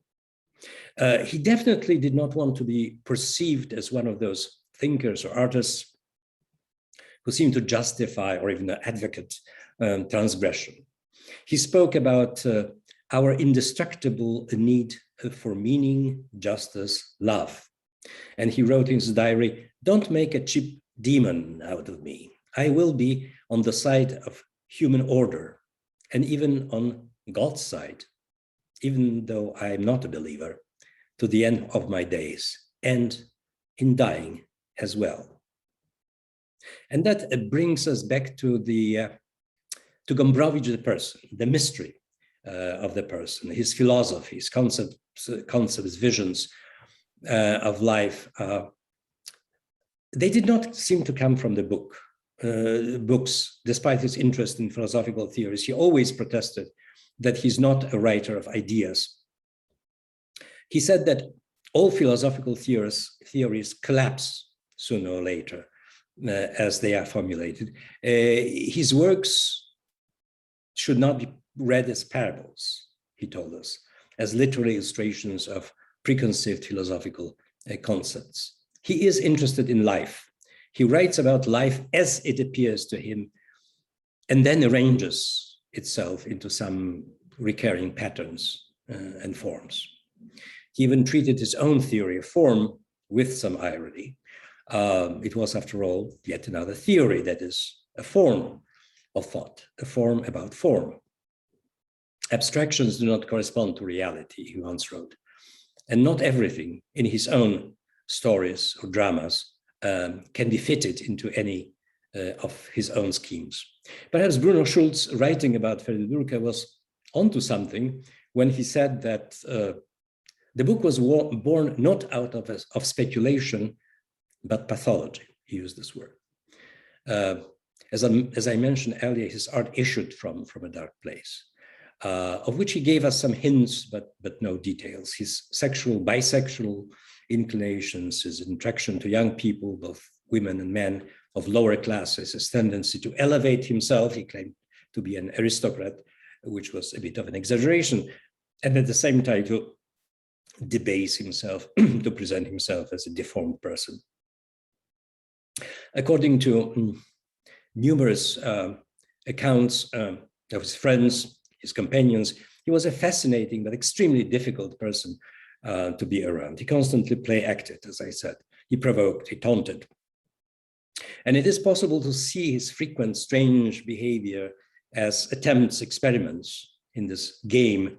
He definitely did not want to be perceived as one of those thinkers or artists who seem to justify or even advocate transgression. He spoke about our indestructible need for meaning, justice, love. And he wrote in his diary, "Don't make a cheap demon out of me. I will be on the side of human order and even on God's side, even though I am not a believer, to the end of my days and in dying as well." And that brings us back to to Gombrowicz, the person, the mystery of the person, his philosophies, concepts, visions. of life, they did not seem to come from the books. Despite his interest in philosophical theories, he always protested that he's not a writer of ideas. He said that all philosophical theories collapse sooner or later as they are formulated. His works should not be read as parables, he told us, as literary illustrations of preconceived philosophical concepts. He is interested in life. He writes about life as it appears to him and then arranges itself into some recurring patterns and forms. He even treated his own theory of form with some irony. It was, after all, yet another theory, that is, a form of thought, a form about form. Abstractions do not correspond to reality, he once wrote, and not everything in his own stories or dramas can be fitted into any of his own schemes. Perhaps Bruno Schulz, writing about Ferdinand, was onto something when he said that the book was born not out of speculation, but pathology. He used this word. As I mentioned earlier, his art issued from a dark place, of which he gave us some hints, but no details. His bisexual inclinations, his attraction to young people, both women and men of lower classes, his tendency to elevate himself. He claimed to be an aristocrat, which was a bit of an exaggeration, and at the same time to debase himself, to present himself as a deformed person. According to numerous accounts of his friends, his companions, he was a fascinating but extremely difficult person to be around. He constantly play-acted, as I said. He provoked, he taunted. And it is possible to see his frequent strange behavior as attempts, experiments in this game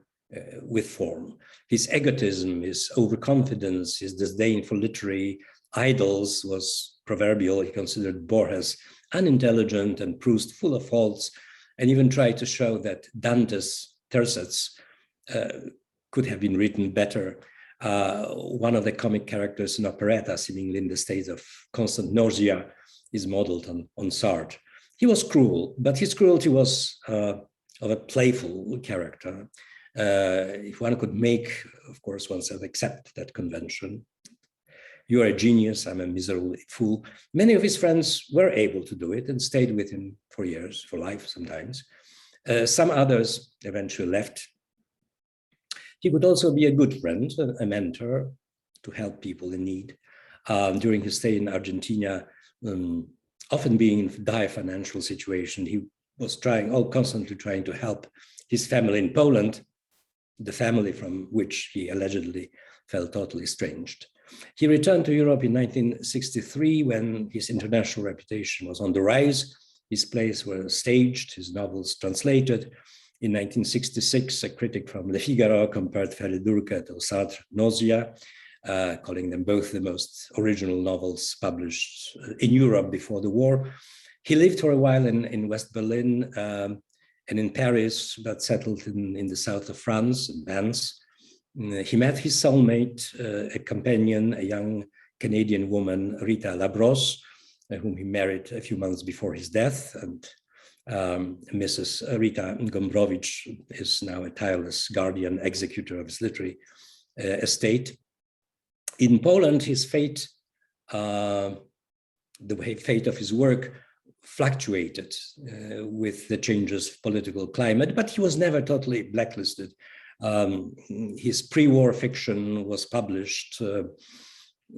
with form. His egotism, his overconfidence, his disdain for literary idols was proverbial. He considered Borges unintelligent and Proust full of faults, and even tried to show that Dante's tercets could have been written better. One of the comic characters in operetta, seemingly in the state of constant nausea, is modeled on Sartre. He was cruel, but his cruelty was of a playful character. If one could make, of course, oneself accept that convention. You are a genius, I'm a miserable fool. Many of his friends were able to do it and stayed with him for years, for life sometimes. Some others eventually left. He could also be a good friend, a mentor, to help people in need. During his stay in Argentina, often being in a dire financial situation, he was constantly trying to help his family in Poland, the family from which he allegedly felt totally estranged. He returned to Europe in 1963 when his international reputation was on the rise. His plays were staged, his novels translated. In 1966, a critic from Le Figaro compared Ferdinand to Sartre Nausea, calling them both the most original novels published in Europe before the war. He lived for a while in West Berlin and in Paris, but settled in the south of France, in Vence. He met his soulmate, a companion, a young Canadian woman, Rita Labrosse, whom he married a few months before his death. And Mrs. Rita Gombrowicz is now a tireless guardian, executor of his literary estate. In Poland, his fate, the fate of his work fluctuated with the changes of political climate, but he was never totally blacklisted. His pre-war fiction was published.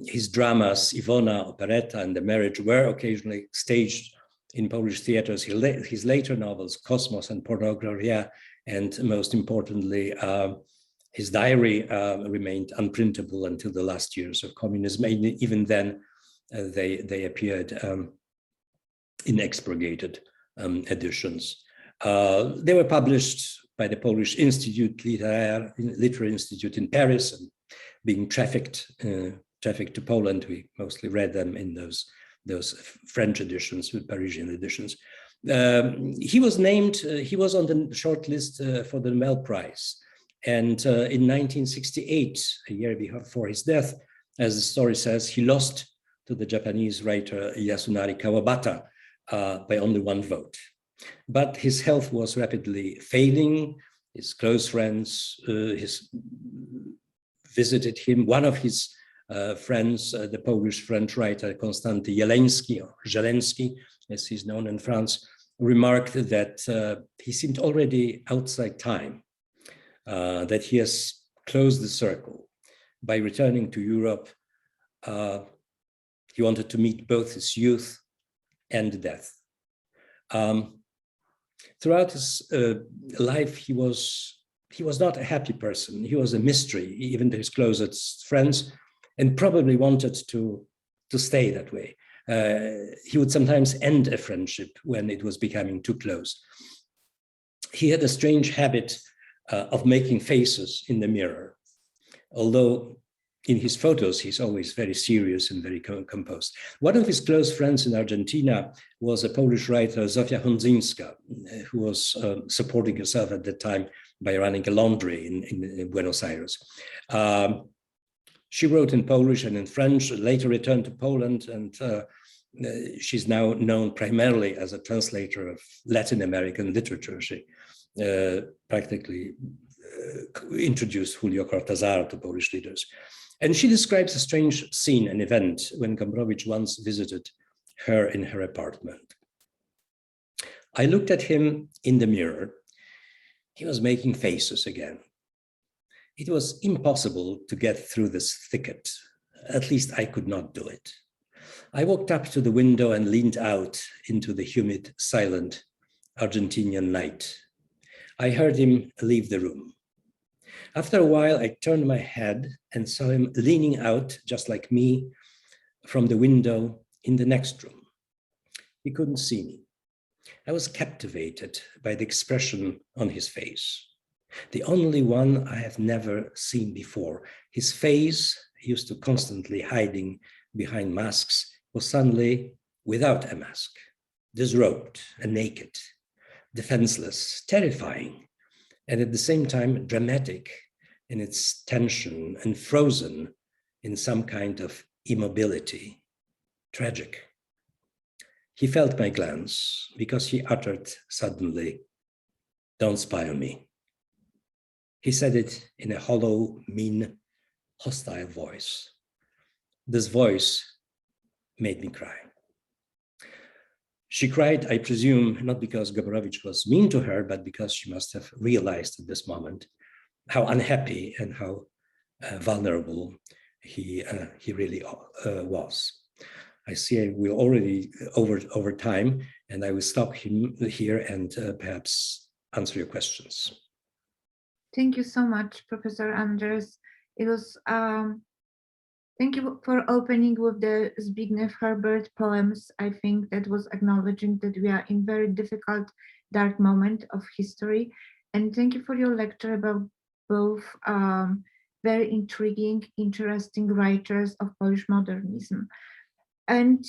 His dramas, Iwona, operetta, and The Marriage were occasionally staged in Polish theaters. His later novels, Kosmos and Pornografia, and most importantly, his diary remained unprintable until the last years of communism. Even then, they appeared in expurgated editions. They were published by the Polish Literary Institute in Paris, and being trafficked to Poland. We mostly read them in those French editions, with Parisian editions. He was named, he was on the short list for the Nobel Prize. And in 1968, a year before his death, as the story says, he lost to the Japanese writer Yasunari Kawabata by only 1 vote. But his health was rapidly failing. His close friends visited him. One of his friends, the Polish-French writer Konstanty Jeleński, or Żeleński, as he's known in France, remarked that he seemed already outside time, that he has closed the circle. By returning to Europe, he wanted to meet both his youth and death. Throughout his life, he was not a happy person. He was a mystery, even to his closest friends, and probably wanted to stay that way. He would sometimes end a friendship when it was becoming too close. He had a strange habit of making faces in the mirror, although in his photos, he's always very serious and very composed. One of his close friends in Argentina was a Polish writer, Zofia Hondzińska, who was supporting herself at the time by running a laundry in Buenos Aires. She wrote in Polish and in French, later returned to Poland, and she's now known primarily as a translator of Latin American literature. She practically introduced Julio Cortázar to Polish readers. And she describes a strange scene, an event, when Gombrowicz once visited her in her apartment. I looked at him in the mirror. He was making faces again. It was impossible to get through this thicket. At least I could not do it. I walked up to the window and leaned out into the humid, silent Argentinian night. I heard him leave the room. After a while, I turned my head and saw him leaning out, just like me, from the window in the next room. He couldn't see me. I was captivated by the expression on his face, the only one I have never seen before. His face, used to constantly hiding behind masks, was suddenly without a mask, disrobed and naked, defenseless, terrifying, and at the same time dramatic in its tension and frozen in some kind of immobility, tragic. He felt my glance because he uttered suddenly, "Don't spy on me." He said it in a hollow, mean, hostile voice. This voice made me cry. She cried, I presume, not because Gombrowicz was mean to her, but because she must have realized at this moment how unhappy and how vulnerable he really was. I see we're already over time, and I will stop him here and perhaps answer your questions. Thank you so much, Professor Anders. It was thank you for opening with the Zbigniew Herbert poems. I think that was acknowledging that we are in very difficult, dark moment of history. And thank you for your lecture about both very intriguing, interesting writers of Polish modernism. And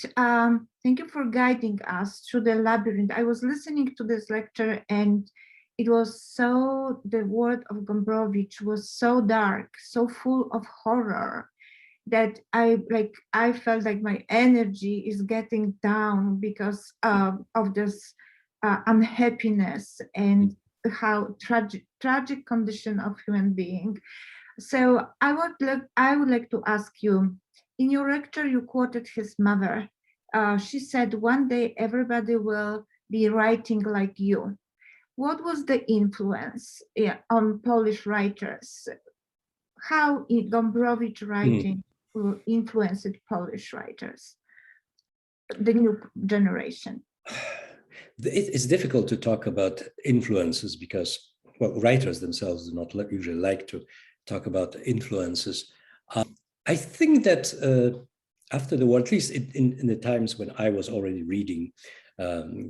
thank you for guiding us through the labyrinth. I was listening to this lecture and it was so, the word of Gombrowicz was so dark, so full of horror, that I felt like my energy is getting down because of this unhappiness and how tragic condition of human being. So I would like to ask you, in your lecture you quoted his mother. She said, "One day everybody will be writing like you." What was the influence on Polish writers? How Gombrowicz writing influenced Polish writers, the new generation? It's difficult to talk about influences because, well, writers themselves do not usually like to talk about influences. I think that after the war, at least in the times when I was already reading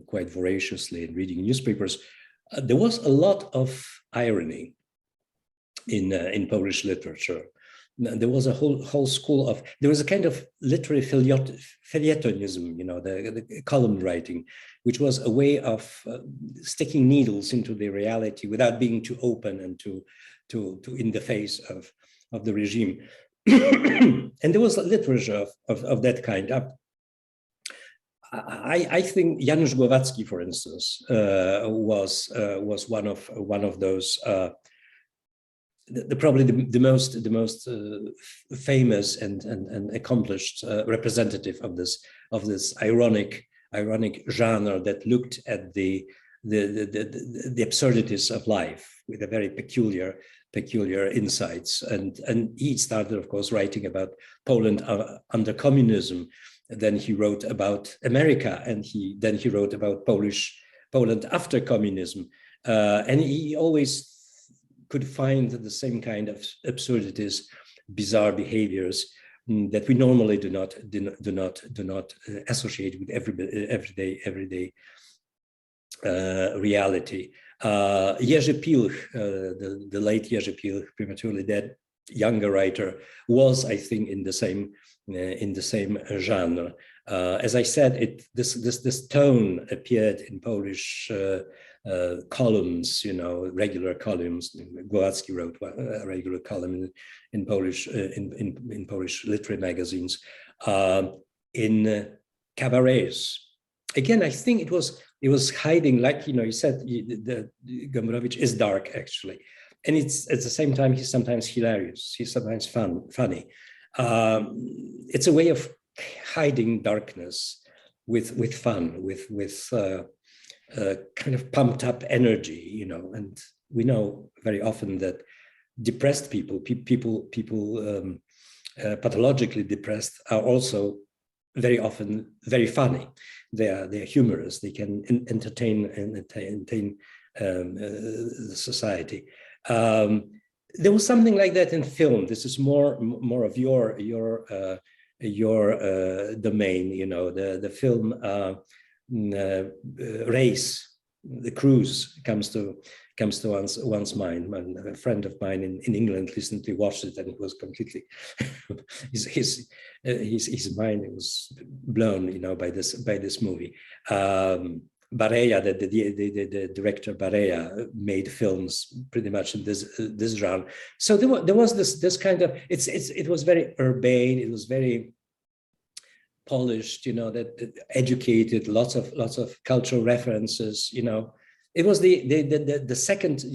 quite voraciously and reading newspapers, there was a lot of irony in Polish literature. There was a whole school of, there was a kind of literary feuilletonism, you know, the column writing, which was a way of sticking needles into the reality without being too open and too in the face of the regime. And there was a literature of that kind. I think Janusz Głowacki, for instance, was one of those probably the most famous and accomplished representative of this ironic genre that looked at the absurdities of life with a very peculiar insights. And he started, of course, writing about Poland under communism. Then he wrote about America, and then he wrote about Poland after communism. And he always could find the same kind of absurdities, bizarre behaviors that we normally do not associate with everyday reality. Jerzy Pilch, the late Jerzy Pilch, prematurely dead, younger writer, was, I think, in the same genre. As I said, this tone appeared in Polish columns, regular columns. Głowacki wrote a regular column in Polish in Polish literary magazines, in cabarets. Again, I think it was hiding, like you said, the Gombrowicz is dark actually, and it's at the same time he's sometimes hilarious, he's sometimes funny. It's a way of hiding darkness with fun, with kind of pumped up energy, and we know very often that depressed people pathologically depressed are also very often very funny. They're humorous. They can entertain the society. There was something like that in film. This is more of your domain. The film Race, the cruise comes to one's mind. A friend of mine in England recently watched it, and it was completely his mind was blown, by this movie. Barea, the director Barea, made films pretty much in this genre. So there was this kind of it was very urbane. It was very polished, that educated, lots of cultural references. It was the second.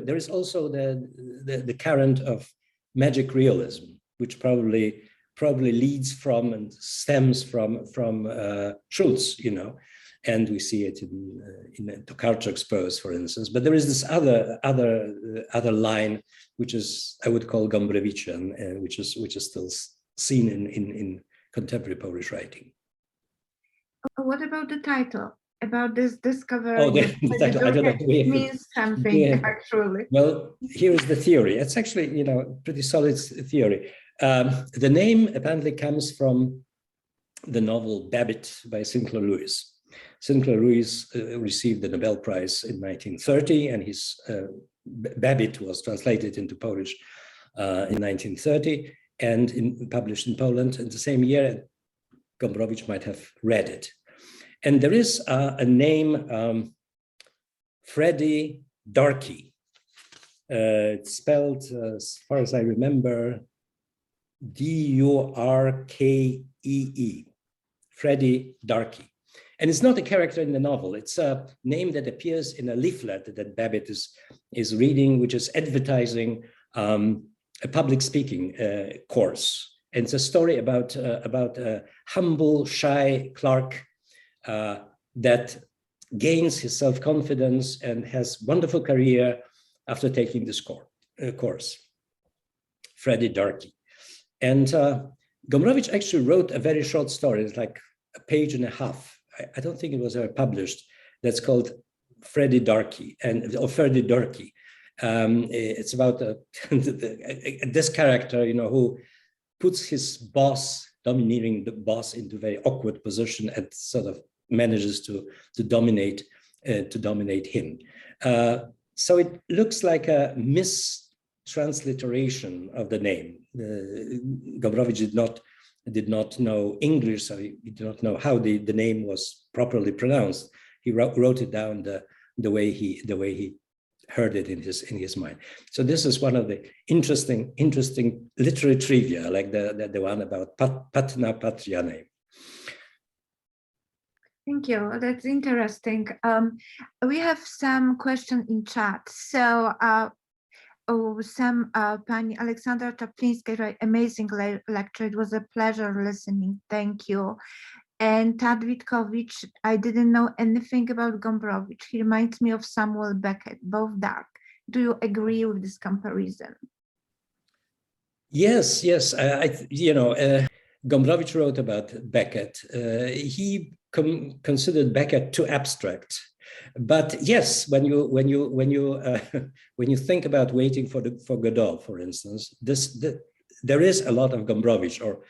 There is also the current of magic realism, which probably leads from and stems from Schulz, and we see it in Tokarczuk's Prose, for instance. But there is this other line, which is, I would call, Gombrowiczian, which is still seen in contemporary Polish writing. What about the title? About this discovery? Oh, the title, I don't know. Means something, actually. Well, here is the theory. It's actually, pretty solid theory. The name apparently comes from the novel Babbitt by Sinclair Lewis. Sinclair Lewis received the Nobel Prize in 1930, and his Babbitt was translated into Polish in 1930 and published in Poland in the same year. Gombrowicz might have read it. And there is a name, Freddie Darkey. It's spelled, as far as I remember, D-U-R-K-E-E, Freddie Darkey. And it's not a character in the novel. It's a name that appears in a leaflet that Babbitt is reading, which is advertising a public speaking course. And it's a story about a humble, shy clerk that gains his self-confidence and has wonderful career after taking this course, Freddie Darkey. And Gombrowicz actually wrote a very short story. It's like a page and a half. I don't think it was ever published. That's called Freddie Darkey or Freddie Darkey. It's about this character, who puts his boss, domineering the boss, into a very awkward position and sort of manages to dominate him. So it looks like a mistransliteration of the name. Gombrowicz did not know English, so he did not know how the name was properly pronounced. He wrote it down the way he heard it in his mind. So this is one of the interesting literary trivia, like the one about Patna Patriane. Thank you. That's interesting. We have some question in chat. So Pani Aleksandra Czaplińska, right? Amazing lecture. It was a pleasure listening. Thank you. And Tad Witkowicz, I didn't know anything about Gombrowicz. He reminds me of Samuel Beckett, both dark. Do you agree with this comparison? Yes. Gombrowicz wrote about Beckett. He considered Beckett too abstract. But yes, when you think about Waiting for Godot, for instance, there is a lot of Gombrowicz, or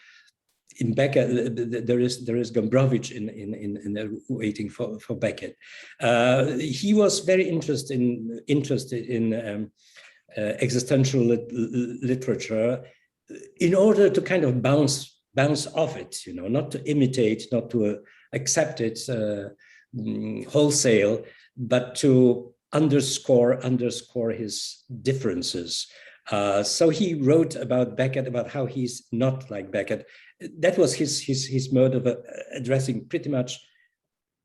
in Beckett there is Gombrowicz in Waiting for Beckett. He was very interested in existential literature in order to kind of bounce off it, not to imitate, not to accept it wholesale, but to underscore his differences. So he wrote about Beckett, about how he's not like Beckett. That was his mode of addressing pretty much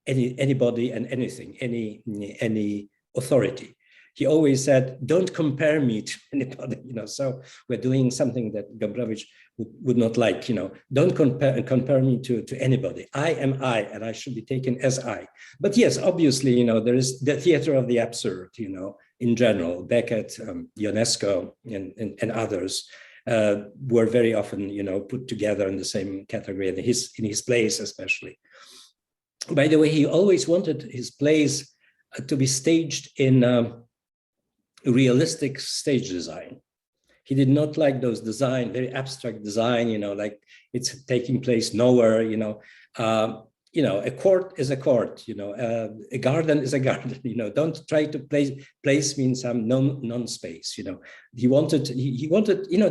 anybody and anything, any authority. He always said, "Don't compare me to anybody." So we're doing something that Gombrowicz would not like. Don't compare me to anybody. I am I, and I should be taken as I. But yes, obviously, there is the theater of the absurd. In general, Beckett, Ionesco, and others were very often, put together in the same category, in his plays especially. By the way, he always wanted his plays to be staged in realistic stage design. He did not like those very abstract design, like it's taking place nowhere. A court is a court. A garden is a garden. Don't try to place me in some non-space. He wanted.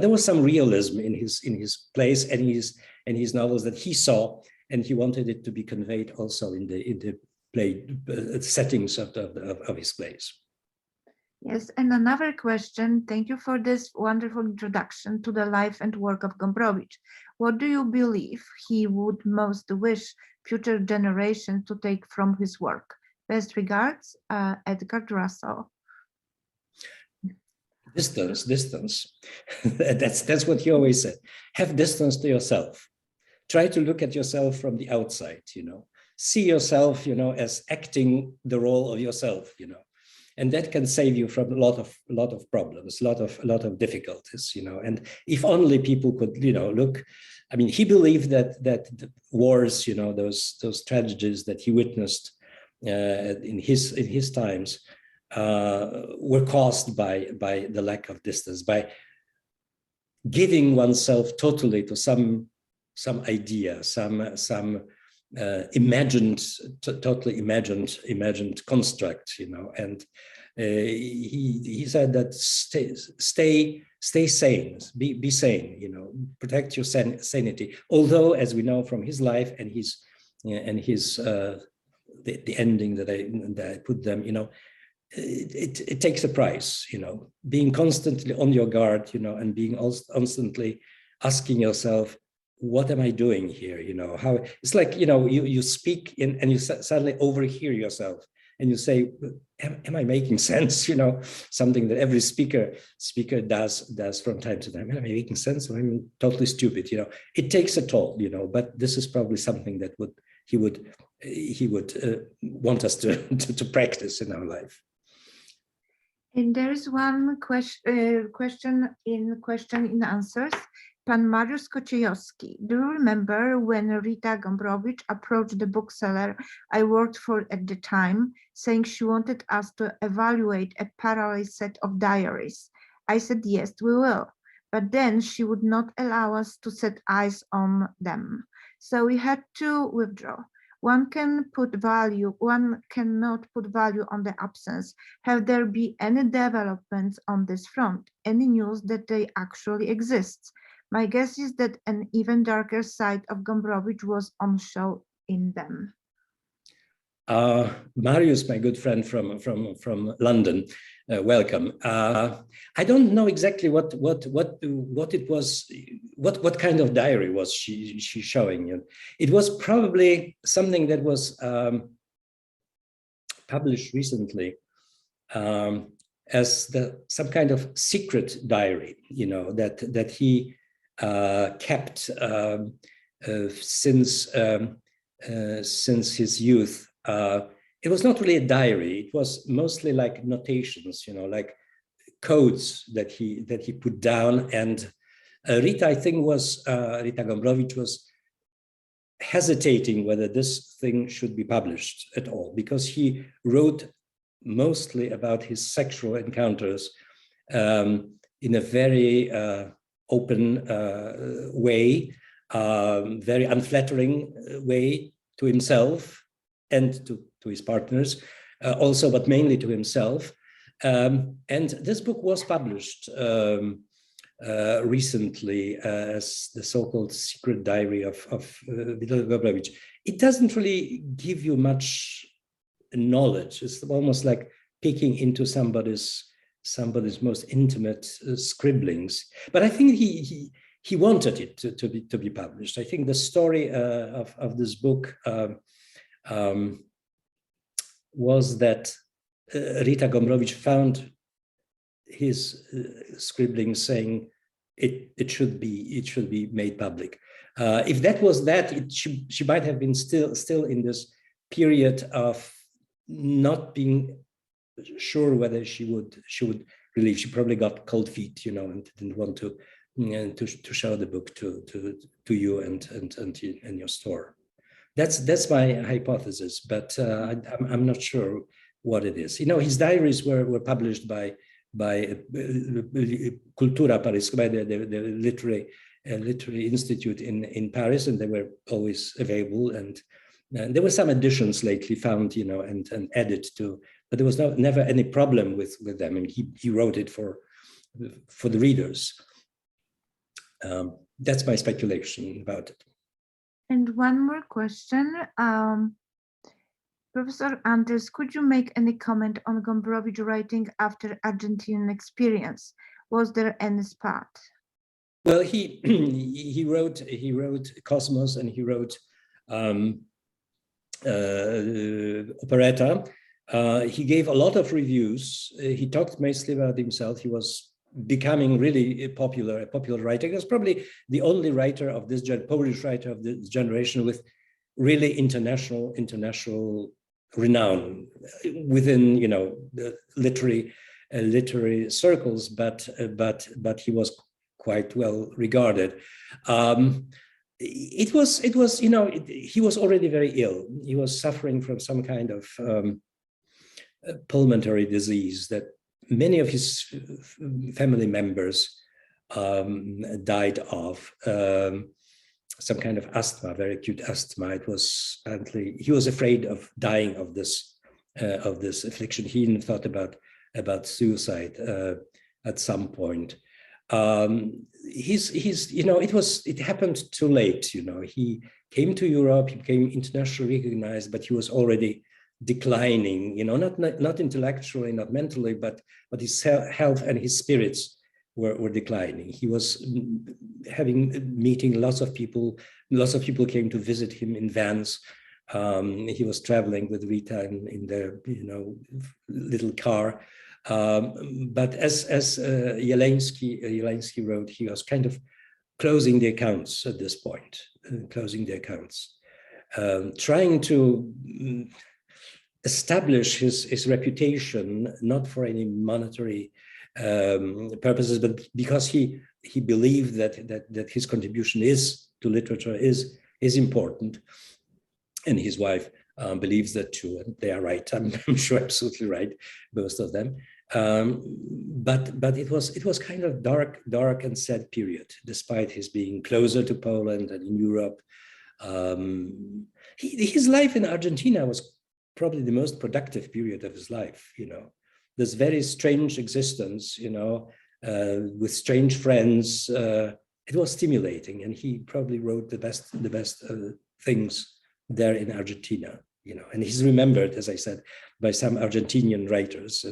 There was some realism in his plays and his novels that he saw, and he wanted it to be conveyed also in the play settings of his plays. Yes, and another question. Thank you for this wonderful introduction to the life and work of Gombrowicz. What do you believe he would most wish future generations to take from his work? Best regards, Edgar Russell. Distance. That's what he always said. Have distance to yourself. Try to look at yourself from the outside. See yourself, as acting the role of yourself. And that can save you from a lot of problems, a lot of difficulties, And if only people could, look. I mean, he believed that the wars, those tragedies that he witnessed in his times were caused by the lack of distance, by giving oneself totally to some idea, some totally imagined construct, and he said that stay sane, be sane, protect your sanity. Although, as we know from his life and his the ending that I put them, it takes a price, being constantly on your guard, and being constantly asking yourself, what am I doing here? How it's like, you speak and you suddenly overhear yourself and you say, am I making sense? Something that every speaker does from time to time. Am I making sense? Or I'm totally stupid. It takes a toll, but this is probably something that he would want us to practice in our life. And there is one question in answers. Pan Mariusz Kociejowski, do you remember when Rita Gombrowicz approached the bookseller I worked for at the time, saying she wanted us to evaluate a parallel set of diaries? I said, yes, we will. But then she would not allow us to set eyes on them. So we had to withdraw. One cannot put value on the absence. Have there been any developments on this front? Any news that they actually exist? My guess is that an even darker side of Gombrowicz was on show in them. Marius, my good friend from London, welcome. I don't know exactly what it was, what kind of diary was she showing you. It was probably something that was published recently as some kind of secret diary, you know, that he kept since his youth. It was not really a diary. It was mostly like notations, you know, like codes that he put down. And Rita, I think, Rita Gombrowicz was hesitating whether this thing should be published at all, because he wrote mostly about his sexual encounters in a very open way, very unflattering way to himself and to his partners, also, but mainly to himself. And this book was published recently as the so-called secret diary of Witold Gombrowicz. It doesn't really give you much knowledge. It's almost like peeking into somebody's most intimate scribblings. But I think he wanted it to be published. I think the story of this book was that Rita Gombrowicz found his scribblings saying it should be made public. If that was that, she might have been still in this period of not being sure whether she would release. She probably got cold feet, you know, and didn't want to show the book to you and your store. That's my hypothesis, but I'm not sure what it is. You know, his diaries were published by Cultura Paris, by the literary institute in Paris, and they were always available. And there were some editions lately found, you know, and added to, but there was never any problem with them. And he wrote it for the readers. That's my speculation about it. And one more question. Professor Anders, could you make any comment on Gombrowicz writing after Argentinian experience? Was there any spot? Well, he wrote Cosmos, and he wrote operetta. He gave a lot of reviews. He talked mostly about himself. He was becoming really a popular writer. He was probably the only writer of this Polish writer of this generation with really international renown within, you know, the literary circles, but he was quite well regarded. It was you know, he was already very ill. He was suffering from some kind of pulmonary disease that many of his family members died of. Some kind of asthma, very acute asthma. It was apparently, he was afraid of dying of this affliction. He even thought about suicide at some point. You know, it happened too late. You know, he came to Europe, he became internationally recognized, but he was already declining. You know, not intellectually, not mentally, but his health and his spirits were declining. He was meeting lots of people. Lots of people came to visit him in vans. He was traveling with Rita in their, you know, little car. But as Jeleński wrote, he was kind of closing the accounts at this point, trying to establish his reputation, not for any monetary purposes, but because he believed that his contribution to literature is important, and his wife believes that too, and they are right. I'm sure absolutely right, most of them. But it was kind of dark and sad period, despite his being closer to Poland and in Europe. His life in Argentina was probably the most productive period of his life. You know, this very strange existence, you know, with strange friends. It was stimulating, and he probably wrote the best things there in Argentina. You know, and he's remembered, as I said, by some Argentinian writers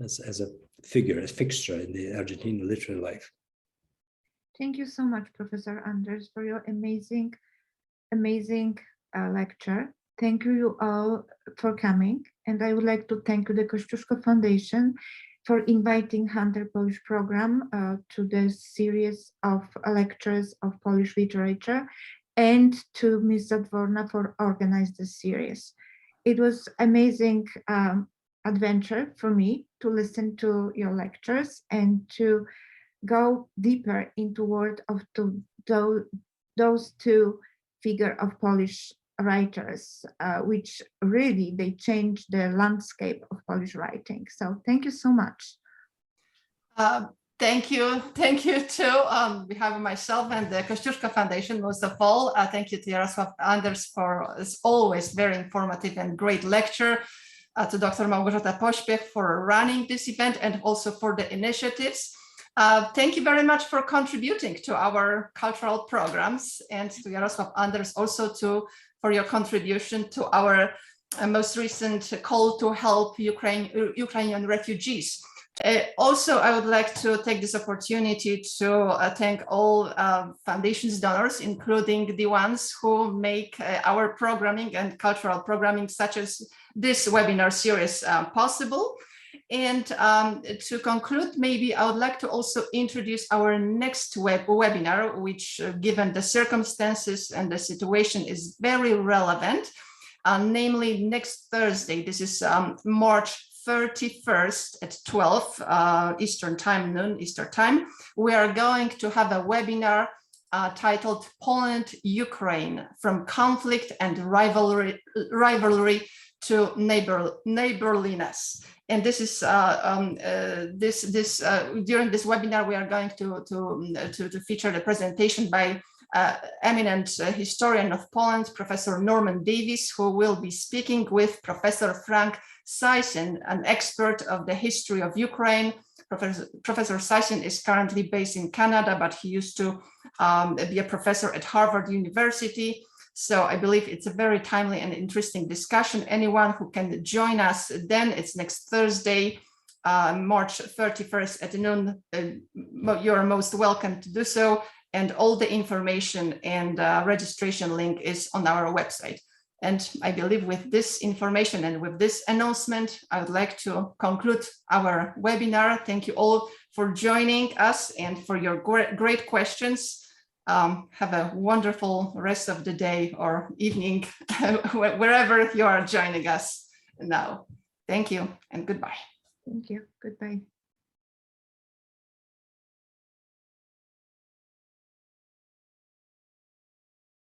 as a figure, a fixture in the Argentine literary life. Thank you so much, Professor Anders, for your amazing lecture. Thank you all for coming. And I would like to thank the Kosciuszko Foundation for inviting Hunter Polish program to the series of lectures of Polish literature, and to Ms. Zadvorna for organizing the series. It was amazing adventure for me to listen to your lectures and to go deeper into world of those two figures of Polish writers, which really they changed the landscape of Polish writing. So thank you so much. Thank you too, on behalf of myself and the Kosciuszko Foundation, most of all. Thank you to Jaroslaw Anders for, as always, very informative and great lecture. To Dr. Małgorzata Pośpiech for running this event and also for the initiatives. Thank you very much for contributing to our cultural programs, and to Jaroslaw Anders also for your contribution to our most recent call to help Ukrainian refugees. Also, I would like to take this opportunity to thank all foundation's donors, including the ones who make our programming and cultural programming, such as this webinar series, possible. And to conclude, maybe I would like to also introduce our next webinar, which, given the circumstances and the situation, is very relevant, namely next Thursday. This is March 31st at 12 Eastern time, noon Eastern time. We are going to have a webinar titled Poland, Ukraine, from conflict and rivalry to neighborliness. And this is during this webinar, we are going to feature the presentation by eminent historian of Poland, Professor Norman Davies, who will be speaking with Professor Frank Seisin, an expert of the history of Ukraine. Professor Seisin is currently based in Canada, but he used to be a professor at Harvard University. So I believe it's a very timely and interesting discussion. Anyone who can join us then, it's next Thursday, March 31st at noon, you're most welcome to do so. And all the information and registration link is on our website. And I believe with this information and with this announcement, I would like to conclude our webinar. Thank you all for joining us and for your great questions. Have a wonderful rest of the day or evening, wherever you are joining us now. Thank you and goodbye. Thank you. Goodbye.